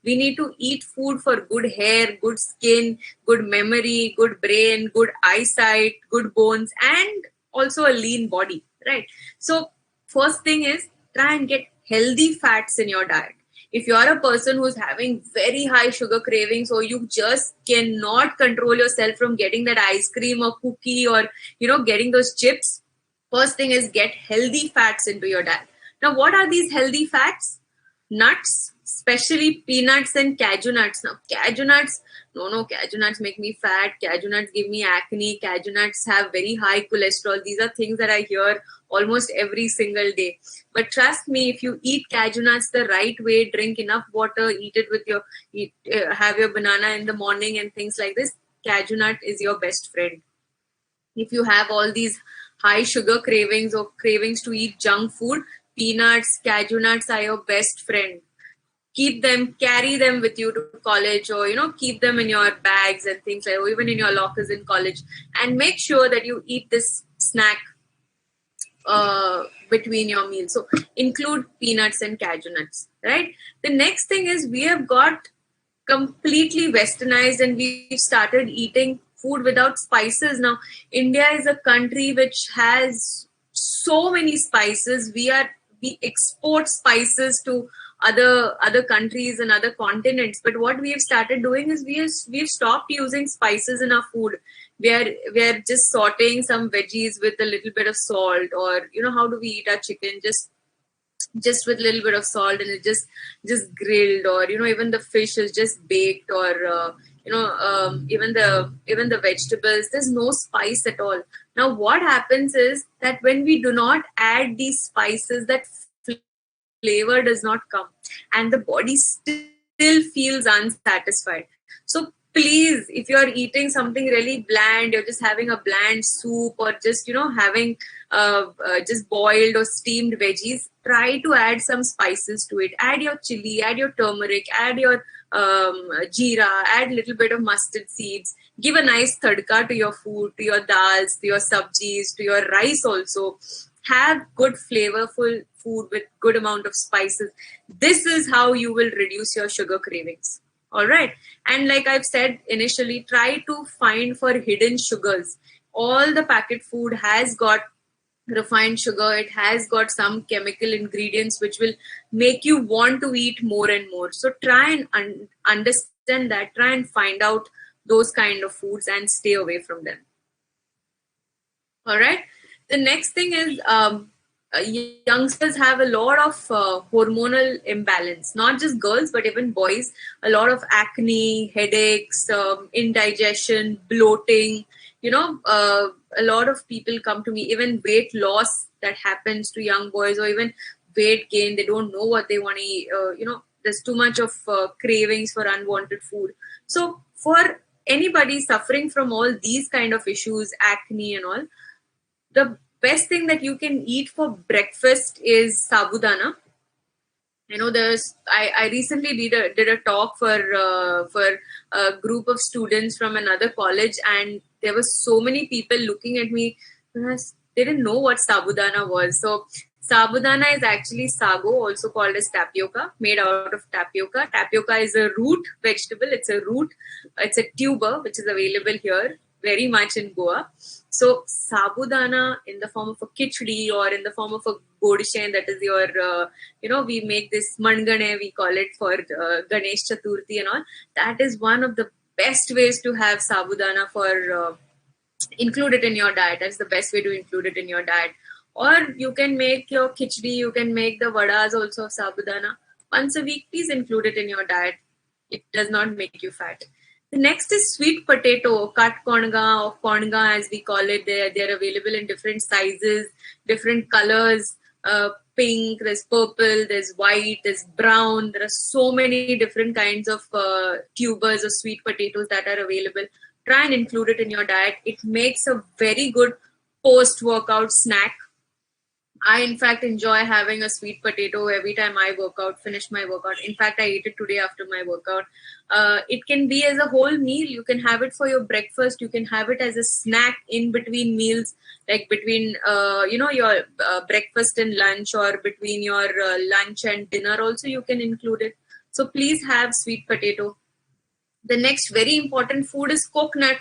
We need to eat food for good hair, good skin, good memory, good brain, good eyesight, good bones, and also a lean body, right? So first thing is, try and get healthy fats in your diet. If you're a person who's having very high sugar cravings, or you just cannot control yourself from getting that ice cream or cookie or, getting those chips, first thing is get healthy fats into your diet. Now, what are these healthy fats? Nuts, especially peanuts and cashew nuts. Now, cashew nuts, cashew nuts make me fat. Cashew nuts give me acne. Cashew nuts have very high cholesterol. These are things that I hear almost every single day. But trust me, if you eat cashew nuts the right way, drink enough water, eat it with have your banana in the morning and things like this, cashew nut is your best friend. If you have all these high sugar cravings or cravings to eat junk food, peanuts, cashew nuts are your best friend. Keep them, carry them with you to college, or keep them in your bags and things like, or even in your lockers in college, and make sure that you eat this snack between your meals. So include peanuts and cashew nuts, right? The next thing is, we have got completely westernized and we've started eating food without spices. Now, India is a country which has so many spices. We export spices to other countries and other continents, but what we have started doing is we've stopped using spices in our food. We are just sauteing some veggies with a little bit of salt, or how do we eat our chicken, just with a little bit of salt, and it just grilled, or even the fish is just baked, or even the vegetables, there's no spice at all. Now what happens is that when we do not add these spices, that flavor does not come, and the body still feels unsatisfied. So please, if you're eating something really bland, you're just having a bland soup, or just having just boiled or steamed veggies, try to add some spices to it. Add your chili, add your turmeric, add your jeera, add a little bit of mustard seeds. Give a nice tadka to your food, to your dals, to your sabjis, to your rice also. Have good flavorful food with good amount of spices. This is how you will reduce your sugar cravings. All right. And like I've said initially, try to find for hidden sugars. All the packet food has got refined sugar. It has got some chemical ingredients which will make you want to eat more and more. So try and understand that. Try and find out those kind of foods and stay away from them. All right. The next thing is youngsters have a lot of hormonal imbalance, not just girls, but even boys. A lot of acne, headaches, indigestion, bloating. A lot of people come to me, even weight loss that happens to young boys, or even weight gain. They don't know what they want to eat. There's too much of cravings for unwanted food. So for anybody suffering from all these kind of issues, acne and all, the best thing that you can eat for breakfast is sabudana. I recently did a talk for a group of students from another college, and there were so many people looking at me because they didn't know what sabudana was. So sabudana is actually sago, also called as tapioca, made out of tapioca. Tapioca is a root vegetable. It's a root. It's a tuber which is available here very much in Goa. So sabudana in the form of a khichdi or in the form of a godishen, that is your, we make this mangane, we call it for Ganesh Chaturthi and all. That is one of the best ways to have sabudana for include it in your diet. That's the best way to include it in your diet. Or you can make your khichdi, you can make the vadas also of sabudana. Once a week, please include it in your diet. It does not make you fat. The next is sweet potato, kat konga or konga as we call it. They're available in different sizes, different colors, pink, there's purple, there's white, there's brown. There are so many different kinds of tubers or sweet potatoes that are available. Try and include it in your diet. It makes a very good post-workout snack. I, in fact, enjoy having a sweet potato every time I finish my workout. In fact, I ate it today after my workout. It can be as a whole meal. You can have it for your breakfast. You can have it as a snack in between meals, like between, your breakfast and lunch, or between your lunch and dinner also you can include it. So please have sweet potato. The next very important food is coconut.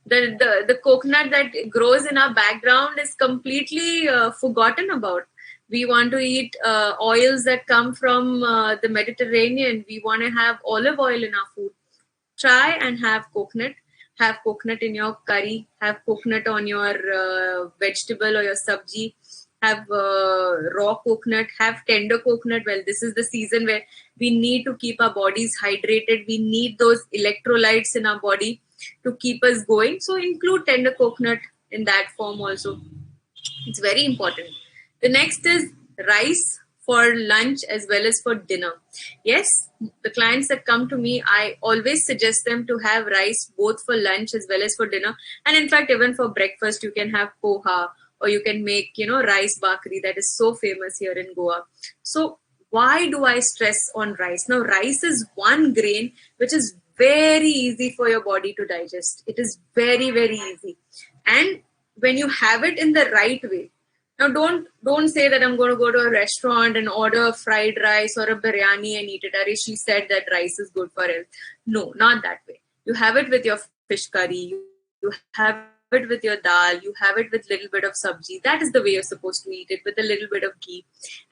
The coconut that grows in our background is completely forgotten about. We want to eat oils that come from the Mediterranean. We want to have olive oil in our food. Try and have coconut. Have coconut in your curry. Have coconut on your vegetable or your sabji. Have raw coconut. Have tender coconut. Well, this is the season where we need to keep our bodies hydrated. We need those electrolytes in our body to keep us going. So include tender coconut in that form also. It's very important. The next is rice for lunch as well as for dinner. Yes, the clients that come to me, I always suggest them to have rice both for lunch as well as for dinner. And in fact, even for breakfast, you can have poha, or you can make, rice bakri that is so famous here in Goa. So why do I stress on rice? Now, rice is one grain which is very easy for your body to digest. It is very, very easy. And when you have it in the right way, now don't say that I'm going to go to a restaurant and order a fried rice or a biryani and eat it. Arishi said that rice is good for health. No, not that way. You have it with your fish curry. You have it with your dal. You have it with little bit of sabji. That is the way you're supposed to eat it, with a little bit of ghee.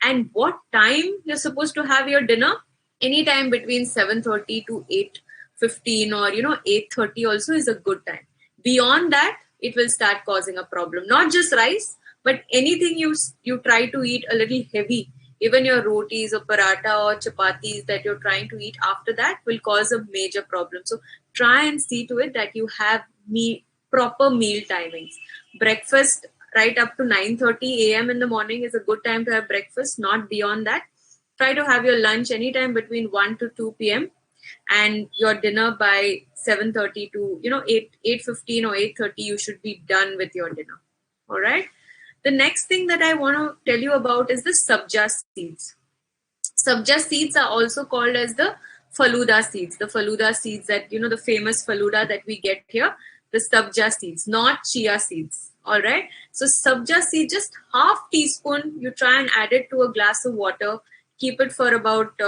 And what time you're supposed to have your dinner? Anytime between 7:30 to 8:15 or 8:30 also is a good time. Beyond that, it will start causing a problem. Not just rice, but anything you try to eat a little heavy, even your rotis or paratha or chapatis that you're trying to eat after that will cause a major problem. So try and see to it that you have proper meal timings. Breakfast right up to 9:30 a.m. in the morning is a good time to have breakfast, not beyond that. Try to have your lunch anytime between 1 to 2 p.m. and your dinner by 7:30 to 8:15 or 8:30. You should be done with your dinner. All right. The next thing that I want to tell you about is the sabja seeds. Sabja seeds are also called as the faluda seeds. The faluda seeds that the famous faluda that we get here, the sabja seeds, not chia seeds. All right. So sabja seed, just half teaspoon. You try and add it to a glass of water. Keep it for about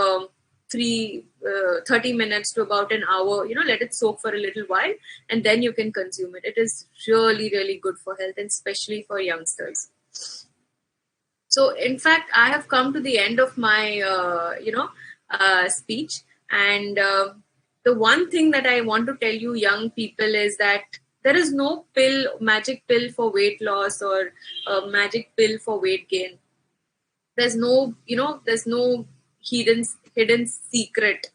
30 minutes to about an hour, let it soak for a little while, and then you can consume it. It is really, really good for health, and especially for youngsters. So in fact, I have come to the end of my speech, and the one thing that I want to tell you young people is that there is no magic pill for weight loss, or a magic pill for weight gain. There's no hidden secret.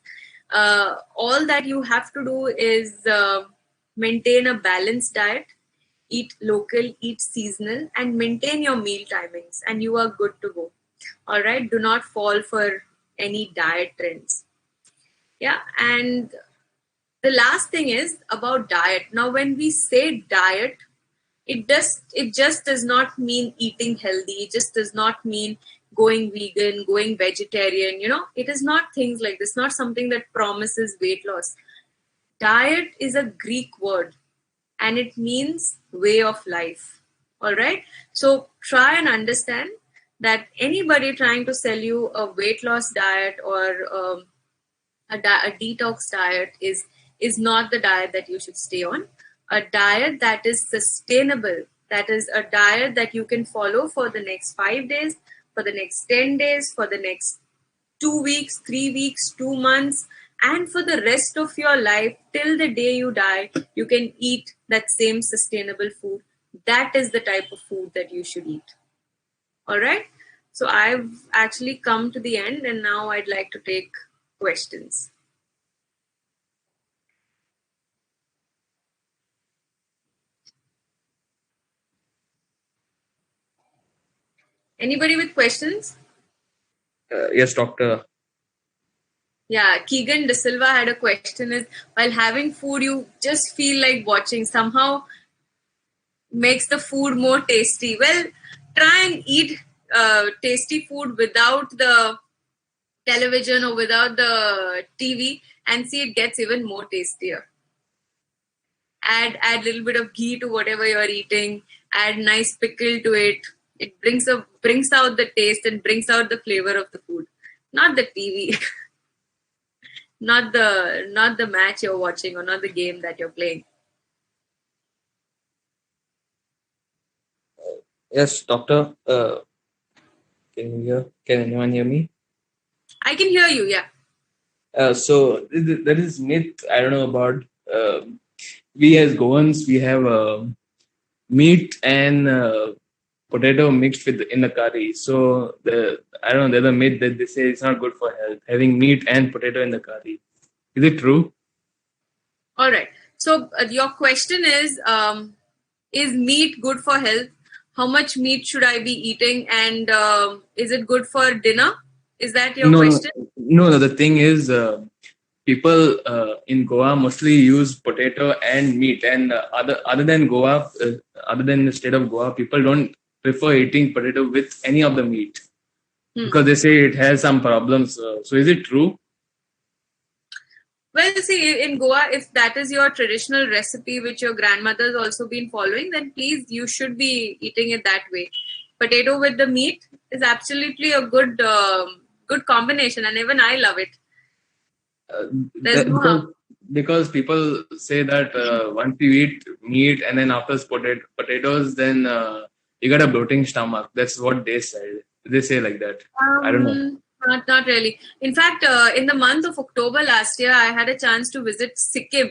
All that you have to do is maintain a balanced diet, eat local, eat seasonal, and maintain your meal timings, and you are good to go. All right, do not fall for any diet trends. Yeah, and the last thing is about diet. Now, when we say diet, it just does not mean eating healthy. It just does not mean going vegan, going vegetarian. It is not things like this. Not something that promises weight loss. Diet is a Greek word, and it means way of life. All right. So try and understand that anybody trying to sell you a weight loss diet or a detox diet is not the diet that you should stay on. A diet that is sustainable, that is a diet that you can follow for the next 5 days, for the next 10 days, for the next 2 weeks, 3 weeks, 2 months, and for the rest of your life till the day you die, you can eat that same sustainable food. That is the type of food that you should eat. All right. So I've actually come to the end, and now I'd like to take questions. Anybody with questions? Yes, doctor. Yeah, Keegan De Silva had a question. Is while having food, you just feel like watching. Somehow makes the food more tasty. Well, try and eat tasty food without the television or without the TV, and see it gets even more tastier. Add a little bit of ghee to whatever you're eating. Add nice pickle to it. It brings out the taste and brings out the flavor of the food, not the TV. not the match you're watching, or not the game that you're playing. Yes, doctor. Can anyone hear me? I can hear you. Yeah. So there is myth. I don't know about. We as Goans, we have meat and potato mixed in the curry. So I don't know. There's a myth that they say it's not good for health, having meat and potato in the curry. Is it true? All right. So your question is meat good for health? How much meat should I be eating? And is it good for dinner? Is that your question? No. The thing is, people in Goa mostly use potato and meat. And other than Goa, other than the state of Goa, people don't prefer eating potato with any of the meat because they say it has some problems. So is it true? Well, see, in Goa, if that is your traditional recipe, which your grandmother's also been following, then please, you should be eating it that way. Potato with the meat is absolutely a good combination, and even I love it. Because people say that once you eat meat and then after potatoes, then you get a bloating stomach. That's what they say. They say like that. I don't know. Not really. In fact, in the month of October last year, I had a chance to visit Sikkim.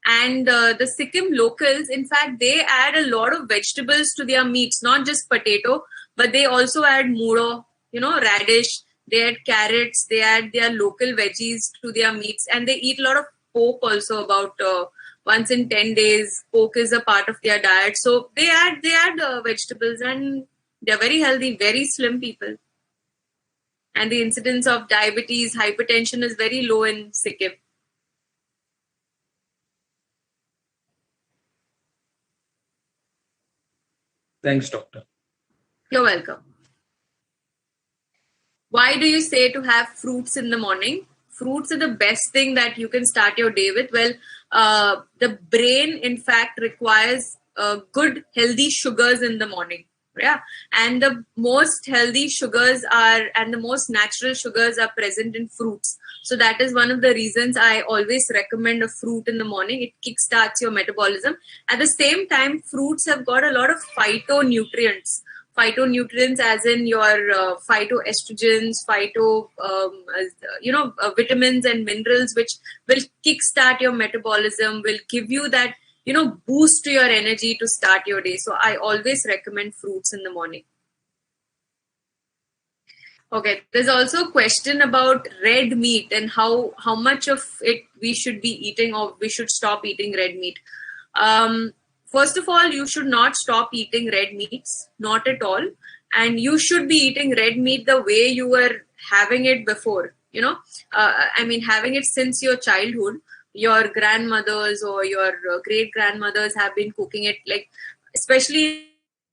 And the Sikkim locals, in fact, they add a lot of vegetables to their meats, not just potato, but they also add muro, radish. They add carrots. They add their local veggies to their meats. And they eat a lot of pork also, about once in 10 days. Pork is a part of their diet. So they add vegetables, and they're very healthy, very slim people. And the incidence of diabetes, hypertension is very low in Sikkim. Thanks, doctor. You're welcome. Why do you say to have fruits in the morning? Fruits are the best thing that you can start your day with. Well, the brain, in fact, requires good, healthy sugars in the morning. Yeah, and the most healthy sugars are, and the most natural sugars are present in fruits. So that is one of the reasons I always recommend a fruit in the morning. It kickstarts your metabolism. At the same time, fruits have got a lot of phytonutrients. Phytonutrients, as in your phytoestrogens, vitamins and minerals, which will kickstart your metabolism, will give you that boost to your energy to start your day. So I always recommend fruits in the morning. Okay, there's also a question about red meat and how much of it we should be eating, or we should stop eating red meat. First of all, you should not stop eating red meats, not at all. And you should be eating red meat the way you were having it before. Having it since your childhood. Your grandmothers or your great grandmothers have been cooking it, like, especially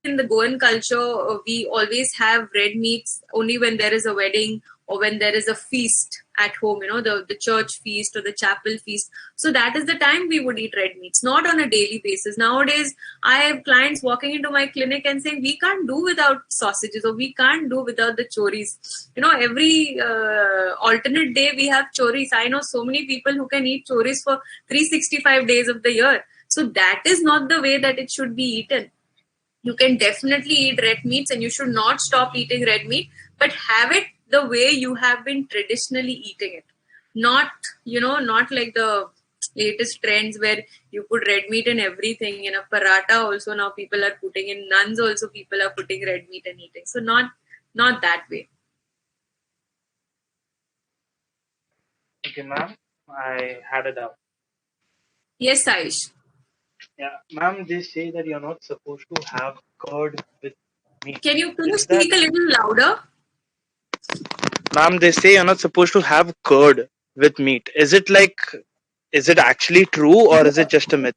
in the Goan culture, we always have red meats only when there is a wedding or when there is a feast at home, the church feast or the chapel feast. So that is the time we would eat red meats, not on a daily basis. Nowadays, I have clients walking into my clinic and saying, we can't do without sausages, or we can't do without the choris. Every alternate day we have choris. I know so many people who can eat choris for 365 days of the year. So that is not the way that it should be eaten. You can definitely eat red meats, and you should not stop eating red meat, but have it the way you have been traditionally eating it. Not like the latest trends where you put red meat in everything. In a paratha also now people are putting, in nuns also people are putting red meat and eating. So not that way. Okay, ma'am, I had a doubt. Yes, Aish. Yeah, ma'am, they say that you're not supposed to have curd with meat. Can you speak a little louder? Ma'am, they say you're not supposed to have curd with meat. Is it actually true, or is it just a myth?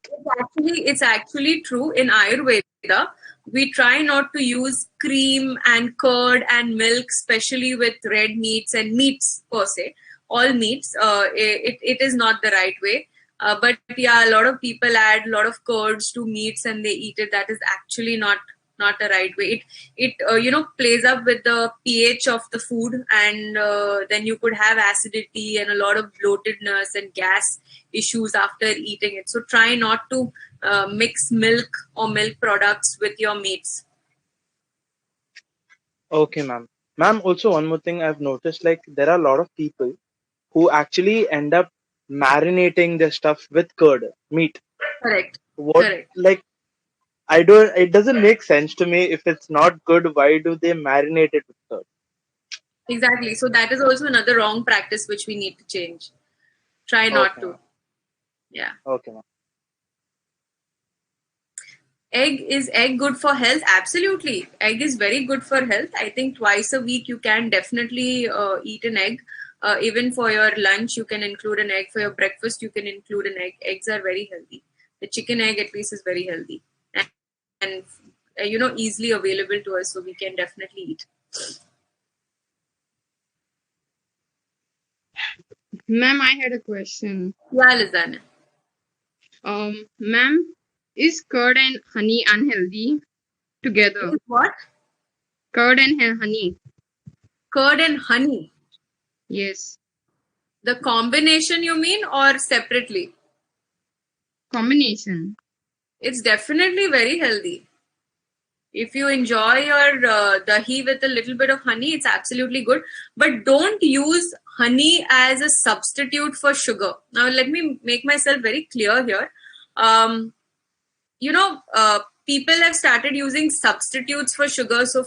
It's actually true. In Ayurveda, we try not to use cream and curd and milk, especially with red meats and meats per se. All meats, it is not the right way. But yeah, a lot of people add a lot of curds to meats and they eat it. That is actually not the right way. It plays up with the pH of the food, and then you could have acidity and a lot of bloatedness and gas issues after eating it. So try not to mix milk or milk products with your meats. Okay, ma'am. Ma'am, also one more thing I've noticed, like there are a lot of people who actually end up marinating their stuff with curd, meat. Correct. Correct. It doesn't make sense to me. If it's not good, why do they marinate it with curd? Exactly. So that is also another wrong practice which we need to change. Try not to. Yeah. Okay, ma'am. Is egg good for health? Absolutely. Egg is very good for health. I think twice a week you can definitely eat an egg. Even for your lunch, you can include an egg. For your breakfast, you can include an egg. Eggs are very healthy. The chicken egg, at least, is very healthy and easily available to us, so we can definitely eat. Ma'am, I had a question. Yeah, Lizanne. Ma'am, is curd and honey unhealthy together? Is what? Curd and honey. Curd and honey? Yes. The combination you mean, or separately? Combination. It's definitely very healthy. If you enjoy your dahi with a little bit of honey, it's absolutely good. But don't use honey as a substitute for sugar. Now, let me make myself very clear here. People have started using substitutes for sugar. So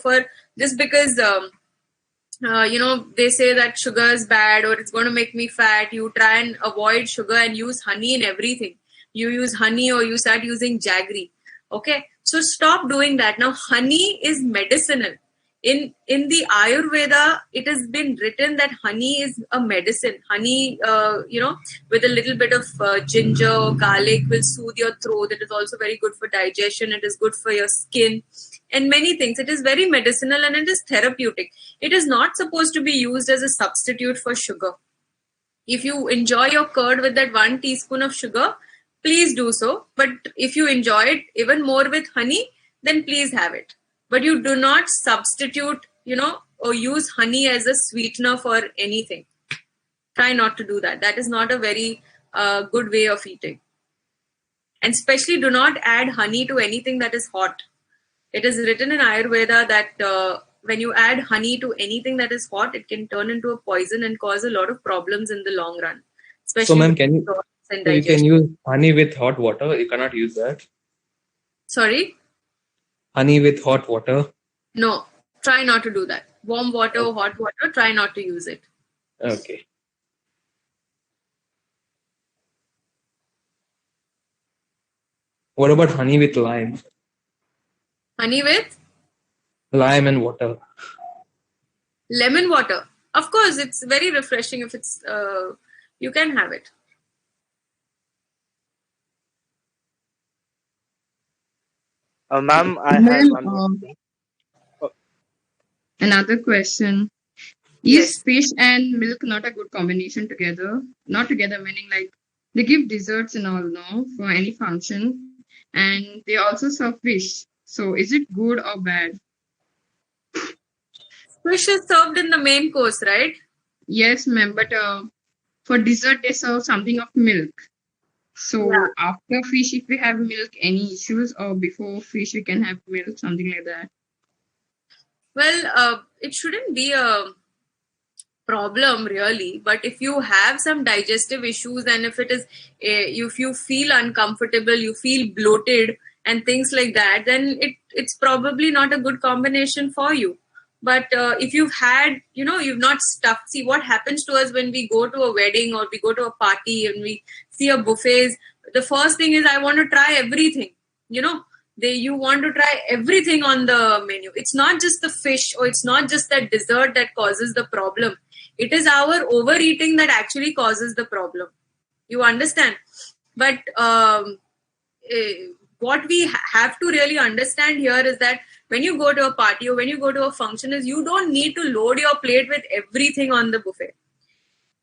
just because, they say that sugar is bad or it's going to make me fat, you try and avoid sugar and use honey in everything. You use honey or you start using jaggery. Okay. So stop doing that. Now, honey is medicinal. In the Ayurveda, it has been written that honey is a medicine. Honey, with a little bit of ginger or garlic will soothe your throat. It is also very good for digestion. It is good for your skin and many things. It is very medicinal and it is therapeutic. It is not supposed to be used as a substitute for sugar. If you enjoy your curd with that 1 teaspoon of sugar, please do so. But if you enjoy it even more with honey, then please have it. but you do not substitute, or use honey as a sweetener for anything. Try not to do that. That is not a very good way of eating. And especially do not add honey to anything that is hot. It is written in Ayurveda that when you add honey to anything that is hot, it can turn into a poison and cause a lot of problems in the long run. Especially So, ma'am, you can use honey with hot water? You cannot use that? Sorry? Honey with hot water? No, try not to do that. Warm water, hot water, try not to use it. Okay. What about honey with lime? Honey with? Lime and water. Lemon water. Of course, it's very refreshing if it's, you can have it. Ma'am, I have one more thing. Another question. Is fish and milk not a good combination together? Not together, meaning like they give desserts and all, no, for any function. And they also serve fish. So is it good or bad? Fish is served in the main course, right? Yes, ma'am. But for dessert, they serve something of milk. So after fish, if we have milk, any issues? Or before fish, we can have milk, something like that? Well, it shouldn't be a problem really, but if you have some digestive issues and if it is if you feel uncomfortable, you feel bloated and things like that, then it's probably not a good combination for you. But if you've had, you've not stuffed. See what happens to us when we go to a wedding or we go to a party and we see a buffets. The first thing is I want to try everything. You want to try everything on the menu. It's not just the fish or it's not just that dessert that causes the problem. It is our overeating that actually causes the problem. You understand? But what we have to really understand here is that when you go to a party or when you go to a function, is you don't need to load your plate with everything on the buffet.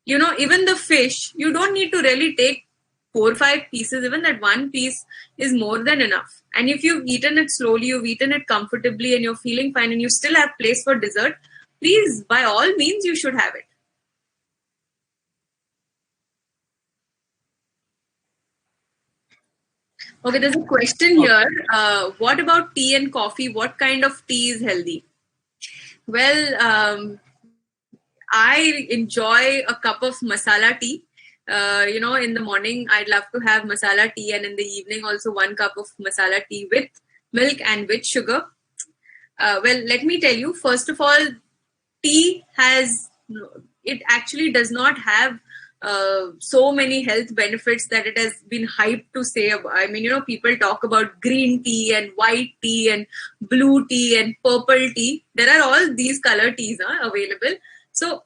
Even the fish, you don't need to really take 4 or 5 pieces. Even that one piece is more than enough. And if you've eaten it slowly, you've eaten it comfortably and you're feeling fine and you still have place for dessert, please, by all means, you should have it. Okay, there's a question here. What about tea and coffee? What kind of tea is healthy? Well, I enjoy a cup of masala tea. In the morning, I'd love to have masala tea, and in the evening, also 1 cup of masala tea with milk and with sugar. Well, let me tell you, first of all, tea it actually does not have so many health benefits that it has been hyped to say about. I mean, people talk about green tea and white tea and blue tea and purple tea. There are all these color teas available. So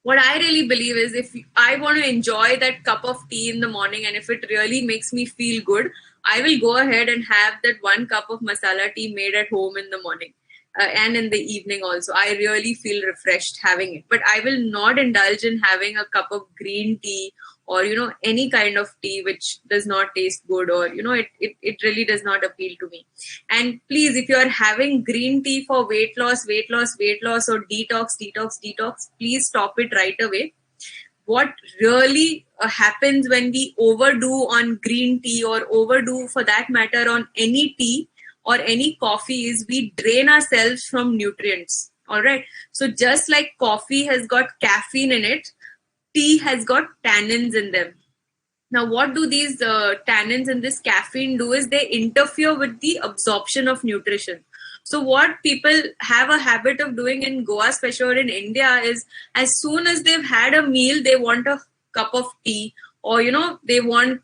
what I really believe is if I want to enjoy that cup of tea in the morning and if it really makes me feel good, I will go ahead and have that 1 cup of masala tea made at home in the morning. And in the evening also. I really feel refreshed having it. But I will not indulge in having a cup of green tea or, any kind of tea which does not taste good or, it really does not appeal to me. And please, if you are having green tea for weight loss or detox, please stop it right away. What really happens when we overdo on green tea or overdo for that matter on any tea or any coffee is we drain ourselves from nutrients. All right. So just like coffee has got caffeine in it, tea has got tannins in them. Now, what do these tannins and this caffeine do is they interfere with the absorption of nutrition. So what people have a habit of doing in Goa, especially or in India, is as soon as they've had a meal, they want a cup of tea or, they want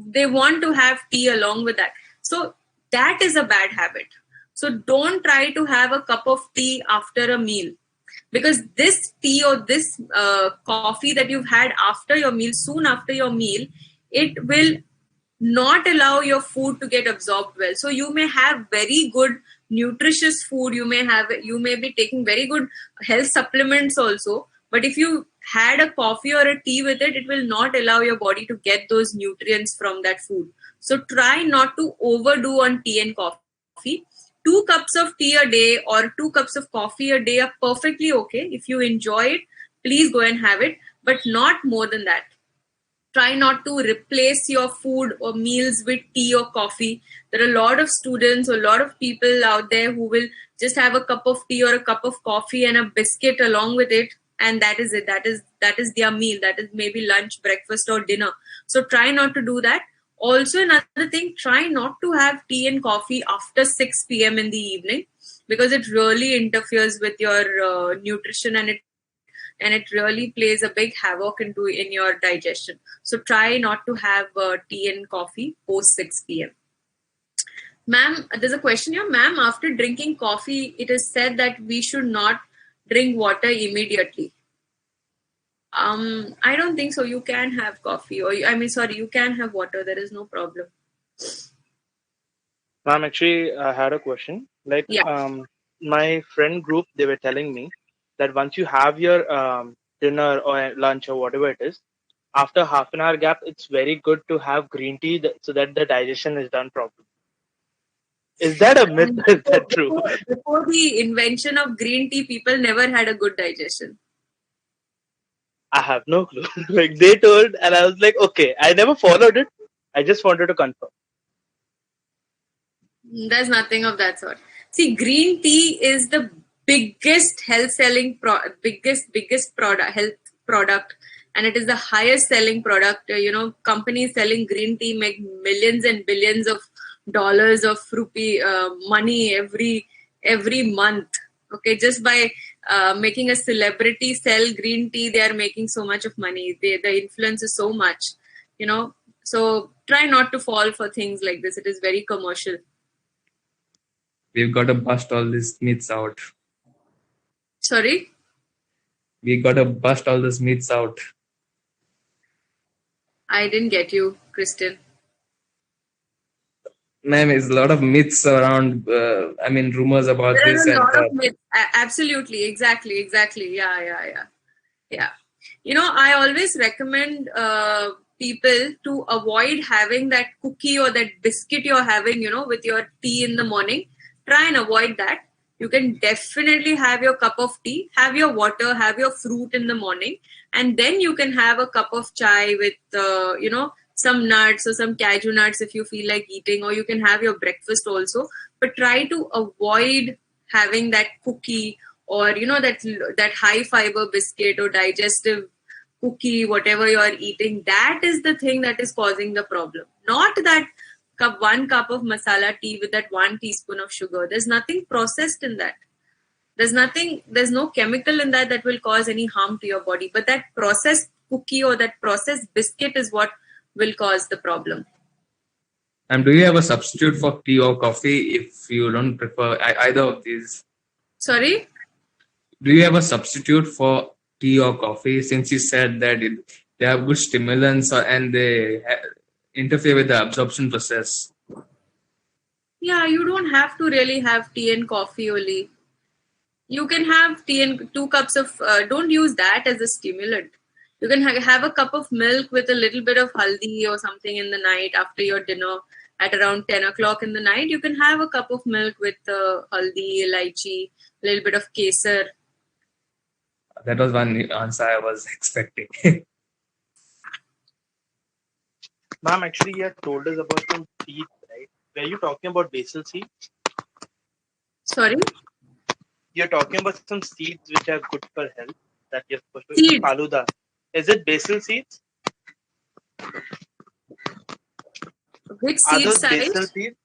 to have tea along with that. So that is a bad habit. So don't try to have a cup of tea after a meal because this tea or this coffee that you've had after your meal, soon after your meal, it will not allow your food to get absorbed well. So you may have very good nutritious food. You may be taking very good health supplements also. But if you had a coffee or a tea with it, it will not allow your body to get those nutrients from that food. So try not to overdo on tea and coffee. 2 cups of tea a day or 2 cups of coffee a day are perfectly okay. If you enjoy it, please go and have it, but not more than that. Try not to replace your food or meals with tea or coffee. There are a lot of students or a lot of people out there who will just have a cup of tea or a cup of coffee and a biscuit along with it, and that is it. That is their meal. That is maybe lunch, breakfast, or dinner. So try not to do that. Also, another thing, try not to have tea and coffee after 6 p.m. in the evening, because it really interferes with your nutrition, and it really plays a big havoc in your digestion. So try not to have tea and coffee post 6 p.m. Ma'am, there's a question here. Ma'am, after drinking coffee, it is said that we should not drink water immediately. I don't think so. You can have coffee, or you can have water. There is no problem. Ma'am, actually, I had a question. Like, Yeah. my friend group, they were telling me that once you have your dinner or lunch or whatever it is, after half an hour gap, it's very good to have green tea so that the digestion is done properly. Is that a myth? Is that true? Before the invention of green tea, people never had a good digestion. I have no clue. Like they told, and I was like, okay, I never followed it. I just wanted to confirm. There's nothing of that sort. See, green tea is the biggest health product, and it is the highest selling product. Companies selling green tea make millions and billions of dollars of rupee money every month. Okay, just by making a celebrity sell green tea, they are making so much of money. The influence is so much, So try not to fall for things like this. It is very commercial. We've got to bust all these myths out. Sorry? We got to bust all these myths out. I didn't get you, Kristen. Ma'am, there's a lot of myths around, rumors about There this are a and lot that. of myths. Absolutely. Exactly. Yeah. I always recommend people to avoid having that cookie or that biscuit you're having, with your tea in the morning. Try and avoid that. You can definitely have your cup of tea, have your water, have your fruit in the morning, and then you can have a cup of chai with, some nuts or some cashew nuts if you feel like eating, or you can have your breakfast also. But try to avoid having that cookie or, that high fiber biscuit or digestive cookie, whatever you are eating. That is the thing that is causing the problem, not that one cup of masala tea with that 1 teaspoon of sugar. There's nothing processed in that. There's no chemical in that will cause any harm to your body. But that processed cookie or that processed biscuit is what will cause the problem. And do you have a substitute for tea or coffee if you don't prefer either of these? Sorry? Do you have a substitute for tea or coffee, since you said that they have good stimulants and they interfere with the absorption process? Yeah, you don't have to really have tea and coffee only. You can have tea and 2 cups of, don't use that as a stimulant. You can have a cup of milk with a little bit of haldi or something in the night after your dinner at around 10 o'clock in the night. You can have a cup of milk with haldi, elaichi, a little bit of kesar. That was one answer I was expecting. Ma'am, actually, you had told us about some seeds, right? Were you talking about basil seeds? Sorry? You're talking about some seeds which are good for health that you're supposed to Seeds. eat. Faluda. Is it basil seeds? Which Are seed those size? basil seeds?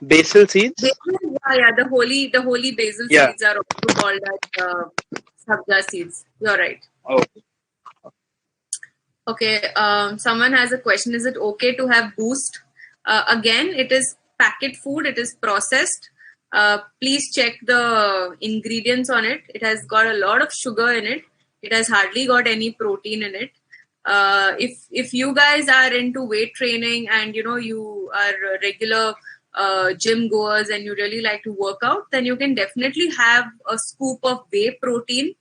Basil seeds? Yeah. The holy basil seeds are also called as sabja seeds. You're right. Okay. Okay. Someone has a question. Is it okay to have Boost? Again, it is packet food. It is processed. Please check the ingredients on it. It has got a lot of sugar in it. It has hardly got any protein in it. If you guys are into weight training and you are regular gym goers and you really like to work out, then you can definitely have a scoop of whey protein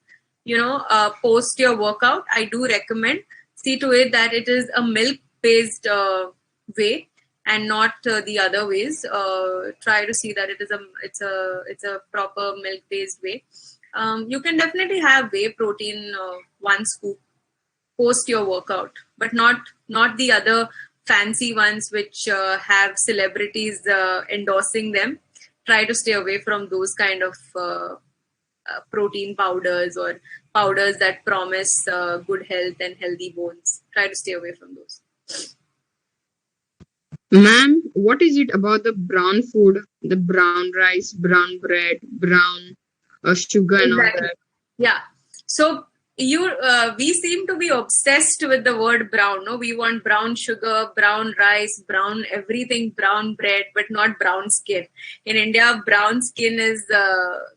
post your workout. I do recommend. See to it that it is a milk based whey, and not the other ways. Try to see that it's a proper milk based whey. You can definitely have whey protein, 1 scoop post your workout, but not the other fancy ones which have celebrities endorsing them. Try to stay away from those kind of protein powders or powders that promise good health and healthy bones. Try to stay away from those. Ma'am, what is it about the brown food, the brown rice, brown bread, brown sugar and all Exactly. that? Yeah. So we seem to be obsessed with the word brown. No, we want brown sugar, brown rice, brown everything, brown bread, but not brown skin. In India, brown skin is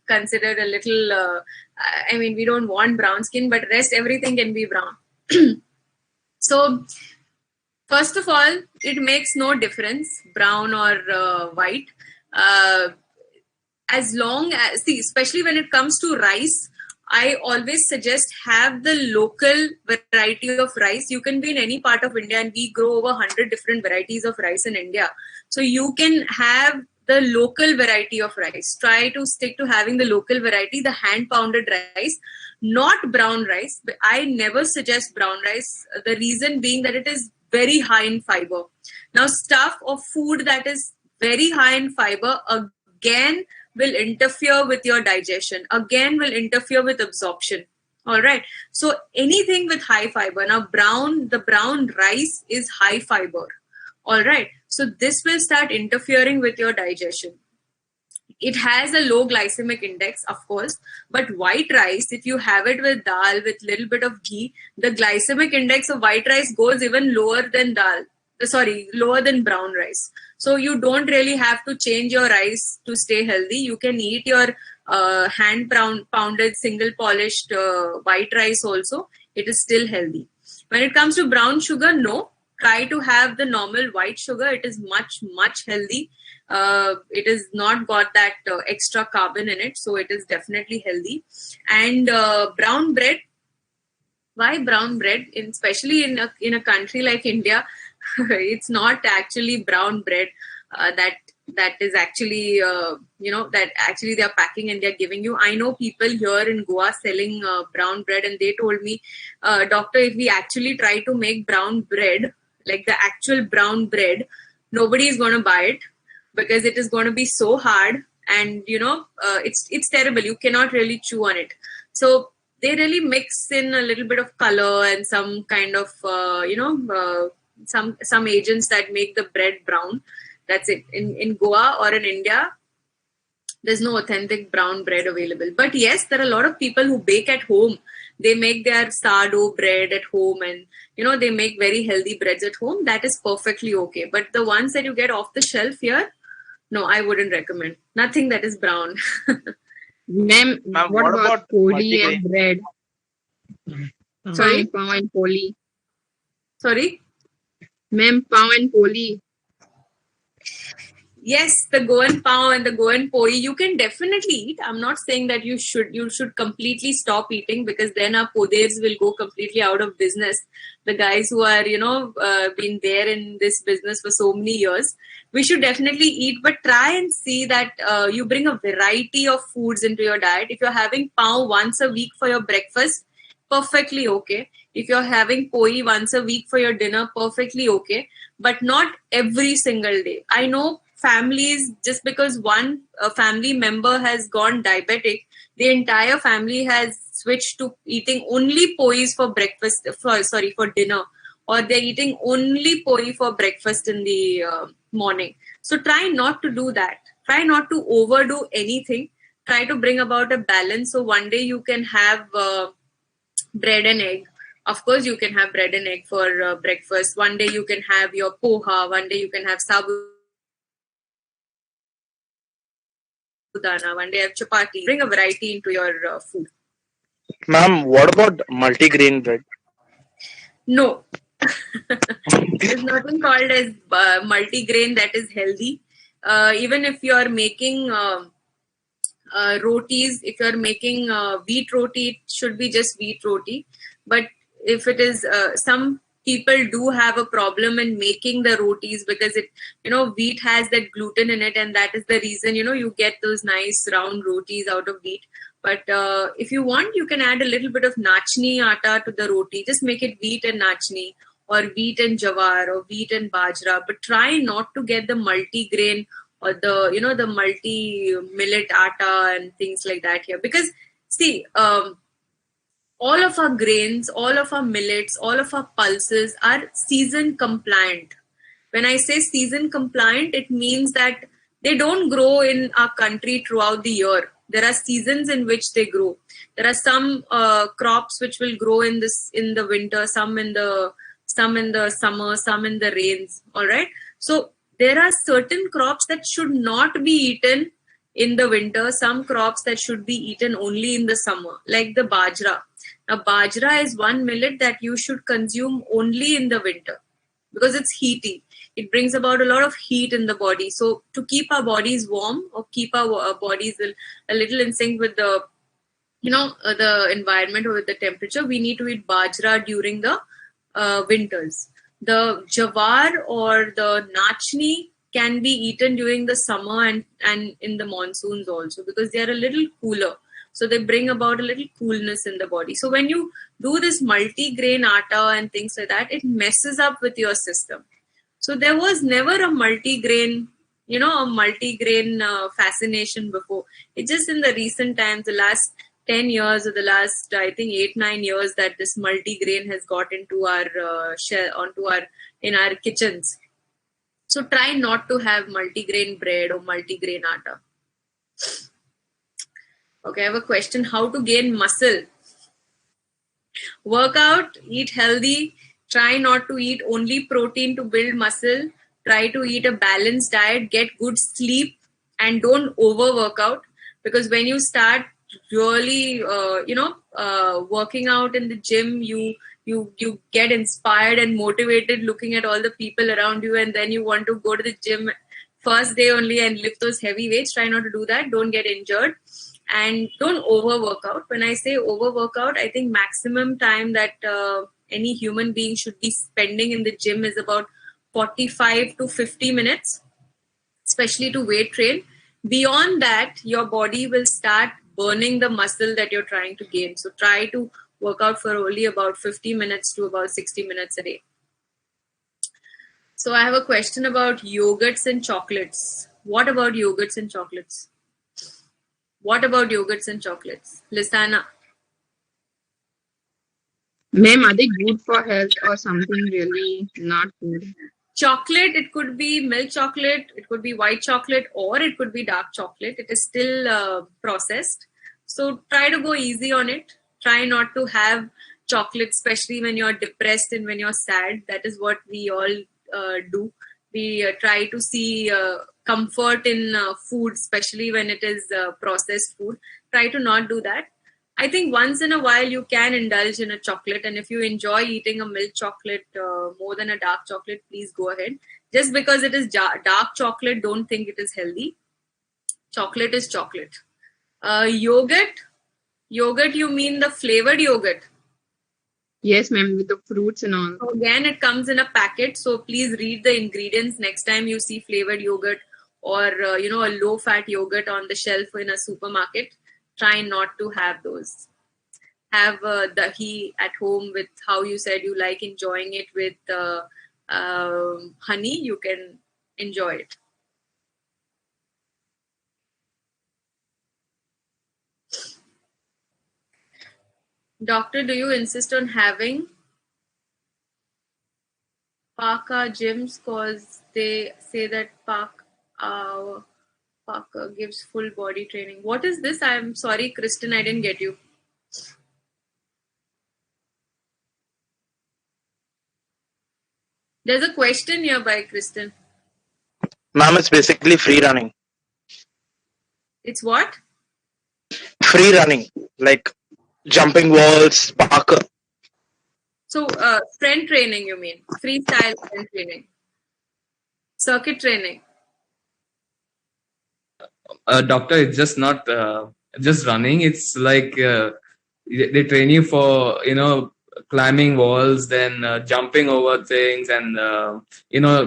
considered a little. I mean, we don't want brown skin, but rest everything can be brown. So, first of all, it makes no difference, brown or white. As long as, see, especially when it comes to rice, I always suggest have the local variety of rice. You can be in any part of India, and we grow over 100 different varieties of rice in India. So you can have the local variety of rice. Try to stick to having the local variety, the hand pounded rice, not brown rice. I never suggest brown rice. The reason being that it is very high in fiber. Now, stuff or food that is very high in fiber, again, will interfere with your digestion, again will interfere with absorption. All right. So anything with high fiber. Now, the brown rice is high fiber. All right. So this will start interfering with your digestion. It has a low glycemic index, of course, but white rice, if you have it with dal with little bit of ghee, the glycemic index of white rice goes even lower than lower than brown rice. So you don't really have to change your rice to stay healthy. You can eat your hand pounded single polished white rice also. It is still healthy. When it comes to brown sugar, no. Try to have the normal white sugar. It is much, much healthy. It has not got that extra carbon in it. So it is definitely healthy. And brown bread. Why brown bread? Especially in a country like India, it's not actually brown bread that is actually that actually they are packing and they are giving you. I know people here in Goa selling brown bread, and they told me, doctor, if we actually try to make brown bread, like the actual brown bread, nobody is going to buy it because it is going to be so hard, and it's terrible. You cannot really chew on it. So they really mix in a little bit of color and some kind of some agents that make the bread brown. That's it. In Goa or in India, there's no authentic brown bread available. But yes, there are a lot of people who bake at home. They make their sourdough bread at home, and they make very healthy breads at home. That is perfectly okay. But the ones that you get off the shelf here, no, I wouldn't recommend. Nothing that is brown. Ma'am, what about poli and bread? Sorry? Pav and poli. Sorry? Ma'am, pav and poli. Yes, the Goan pav and the Goan poi, you can definitely eat. I'm not saying that you should completely stop eating, because then our poders will go completely out of business. The guys who are, been there in this business for so many years, we should definitely eat, but try and see that you bring a variety of foods into your diet. If you're having pav once a week for your breakfast, perfectly okay. If you're having poi once a week for your dinner, perfectly okay, but not every single day. I know families, just because one family member has gone diabetic, the entire family has switched to eating only pois for breakfast, for dinner, or they're eating only poi for breakfast in the morning. So try not to do that. Try not to overdo anything. Try to bring about a balance. So one day you can have bread and egg. Of course, you can have bread and egg for breakfast. One day you can have your poha. One day you can have sabudana. One day have chapati. Bring a variety into your food. Ma'am, what about multigrain bread? No. There's nothing called as multigrain that is healthy. Even if you are making rotis, if you are making wheat roti, it should be just wheat roti. But if it is some people do have a problem in making the rotis, because it, wheat has that gluten in it, and that is the reason, you get those nice round rotis out of wheat. But if you want, you can add a little bit of nachni atta to the roti. Just make it wheat and nachni, or wheat and jawar, or wheat and bajra. But try not to get the multi-grain or the the multi-millet atta and things like that here. Because see, all of our grains, all of our millets, all of our pulses are season compliant. When I say season compliant, it means that they don't grow in our country throughout the year. There are seasons in which they grow. There are some crops which will grow in the winter, some in the summer, some in the rains. All right. So there are certain crops that should not be eaten in the winter. Some crops that should be eaten only in the summer, like the bajra. Now, bajra is one millet that you should consume only in the winter because it's heaty. It brings about a lot of heat in the body. So to keep our bodies warm, or keep our bodies a little in sync with the, the environment or with the temperature, we need to eat bajra during the winters. The jawar or the nachni can be eaten during the summer and in the monsoons also, because they are a little cooler. So they bring about a little coolness in the body. So when you do this multi-grain atta and things like that, it messes up with your system. So there was never a multi-grain, fascination before. It's just in the recent times, the last 10 years or the last, I think 8-9 years, that this multi-grain has got into our in our kitchens. So try not to have multi-grain bread or multi-grain atta. Okay, I have a question. How to gain muscle? Work out, eat healthy, try not to eat only protein to build muscle. Try to eat a balanced diet, get good sleep, and don't overwork out. Because when you start really, working out in the gym, you get inspired and motivated looking at all the people around you, and then you want to go to the gym first day only and lift those heavy weights. Try not to do that. Don't get injured. And don't overwork out. When I say overwork out, I think maximum time that any human being should be spending in the gym is about 45 to 50 minutes, especially to weight train. Beyond that, your body will start burning the muscle that you're trying to gain. So try to work out for only about 50 minutes to about 60 minutes a day. So I have a question about yogurts and chocolates. What about yogurts and chocolates? What about yogurts and chocolates? Lisana. Ma'am, are they good for health or something really not good? Chocolate, it could be milk chocolate, it could be white chocolate, or it could be dark chocolate. It is still processed. So try to go easy on it. Try not to have chocolate, especially when you're depressed and when you're sad. That is what we all do. We try to see comfort in food, especially when it is processed food. Try to not do that. I think once in a while you can indulge in a chocolate, and if you enjoy eating a milk chocolate more than a dark chocolate, please go ahead. Just because it is dark chocolate, don't think it is healthy. Chocolate is chocolate. Yogurt, you mean the flavored yogurt? Yes, ma'am, with the fruits and all. So again, it comes in a packet, so please read the ingredients next time you see flavored yogurt or a low-fat yogurt on the shelf in a supermarket. Try not to have those. Have dahi at home with how you said you like enjoying it with honey. You can enjoy it. Doctor, do you insist on having Parka gyms because they say that Parka gives full body training? What is this? I'm sorry, Kristen, I didn't get you. There's a question here by Kristen. Ma'am, it's basically free running. It's what? Free running, like jumping walls, Parka. So, strength training, you mean? Freestyle strength training. Circuit training. Doctor, it's just not just running. It's like they train you for climbing walls, then jumping over things, and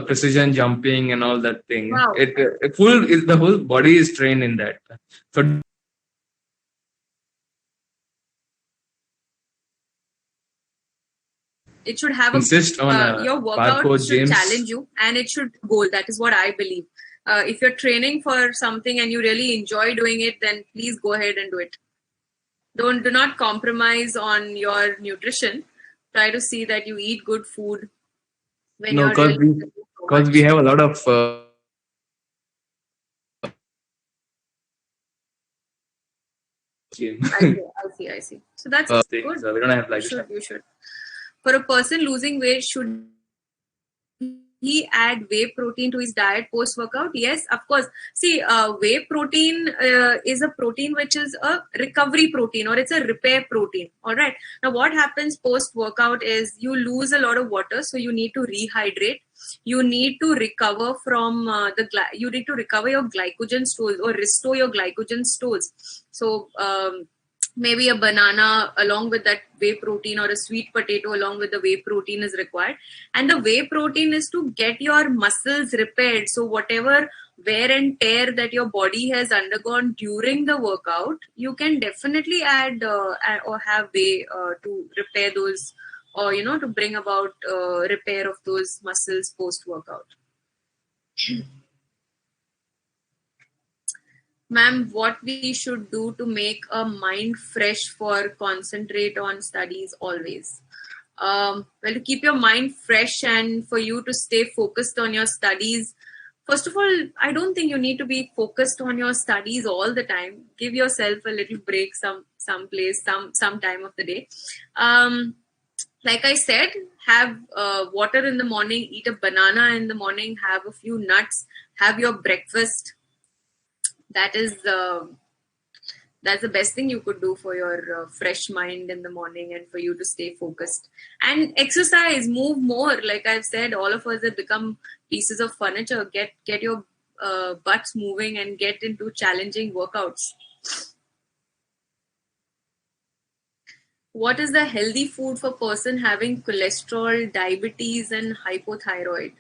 precision jumping and all that thing. Wow. The whole body is trained in that. So It should have insist on your workout parkour should gyms. challenge you, and it should goal. That is what I believe. If you're training for something and you really enjoy doing it, then please go ahead and do it. Do not compromise on your nutrition. Try to see that you eat good food when No, you're really because we have a lot of gym. I see. So that's things. good. We don't have like You should. For a person losing weight, should he add whey protein to his diet post workout? Yes, of course. See, whey protein is a protein which is a recovery protein, or it's a repair protein. All right. Now, what happens post workout is you lose a lot of water, so you need to rehydrate. You need to recover from you need to recover your glycogen stores or restore your glycogen stores. So maybe a banana along with that whey protein, or a sweet potato along with the whey protein is required. And the whey protein is to get your muscles repaired. So whatever wear and tear that your body has undergone during the workout, you can definitely add or have whey to repair those, or to bring about repair of those muscles post workout. Ma'am, what we should do to make a mind fresh for concentrate on studies always? Well, to keep your mind fresh and for you to stay focused on your studies, first of all, I don't think you need to be focused on your studies all the time. Give yourself a little break some place, some time of the day. Like I said, have water in the morning, eat a banana in the morning, have a few nuts, have your breakfast. That's the best thing you could do for your fresh mind in the morning and for you to stay focused. And exercise, move more. Like I've said, all of us have become pieces of furniture. Get your butts moving and get into challenging workouts. What is the healthy food for person having cholesterol, diabetes, and hypothyroid?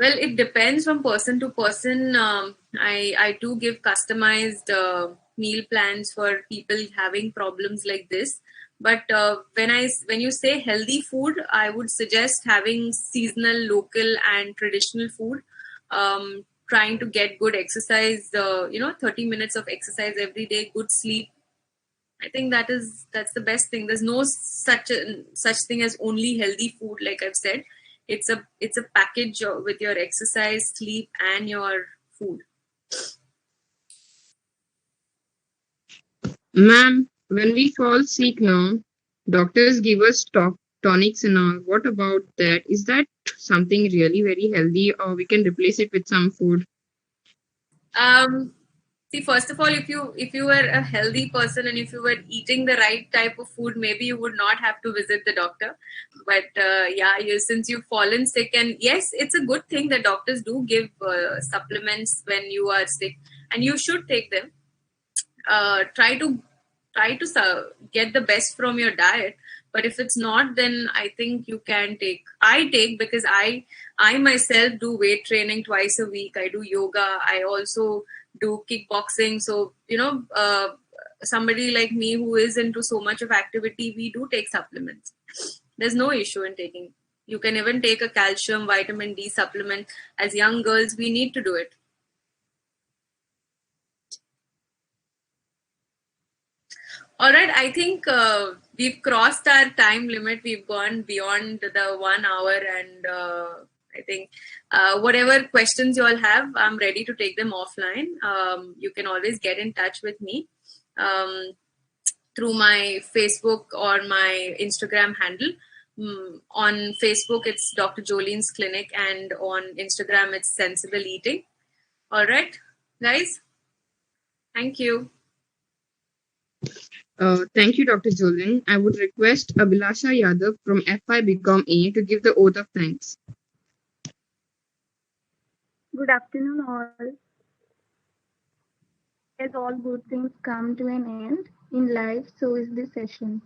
Well, it depends from person to person. I do give customized meal plans for people having problems like this. But when you say healthy food, I would suggest having seasonal, local, and traditional food. Trying to get good exercise. 30 minutes of exercise every day, good sleep. I think that's the best thing. There's no such thing as only healthy food. Like I've said, it's a package with your exercise, sleep, and your food. Ma'am, when we fall sick now, doctors give us tonics and all. What about that? Is that something really very healthy, or we can replace it with some food? See, first of all, if you were a healthy person and if you were eating the right type of food, maybe you would not have to visit the doctor. But since you've fallen sick, and yes, it's a good thing that doctors do give supplements when you are sick, and you should take them. Try to get the best from your diet. But if it's not, then I think you can take. I take because I myself do weight training twice a week. I do yoga. I also do kickboxing. So somebody like me who is into so much of activity, we do take supplements. There's no issue in taking. You can even take a calcium, vitamin D supplement. As young girls, we need to do it. All right, I think we've crossed our time limit. We've gone beyond the 1 hour, and I think whatever questions you all have, I'm ready to take them offline. You can always get in touch with me through my Facebook or my Instagram handle. On Facebook, it's Dr. Joline's Clinic, and on Instagram, it's Sensible Eating. All right, guys. Thank you. Thank you, Dr. Joline. I would request Abhilasha Yadav from FI Become A to give the oath of thanks. Good afternoon, all. As all good things come to an end in life, so is this session.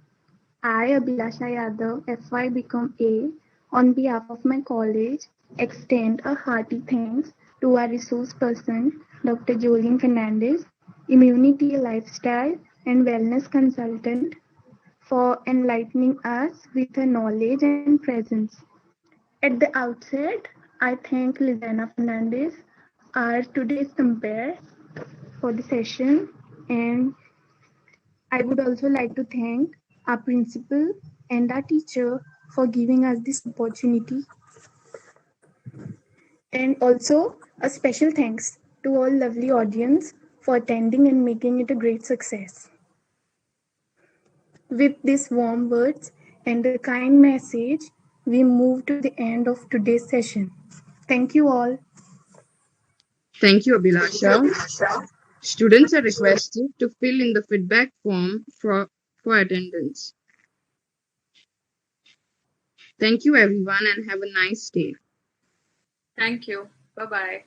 I, Abhilasha Yadav, FY Become A, on behalf of my college, extend a hearty thanks to our resource person, Dr. Joline Fernandes, immunity lifestyle and wellness consultant, for enlightening us with her knowledge and presence. At the outset, I thank Lizana Fernandez, our today's compare, for the session, and I would also like to thank our principal and our teacher for giving us this opportunity, and also a special thanks to all lovely audience for attending and making it a great success. With these warm words and a kind message, we move to the end of today's session. Thank you all. Thank you, Abhilasha. Students are requested to fill in the feedback form for attendance. Thank you, everyone, and have a nice day. Thank you. Bye bye.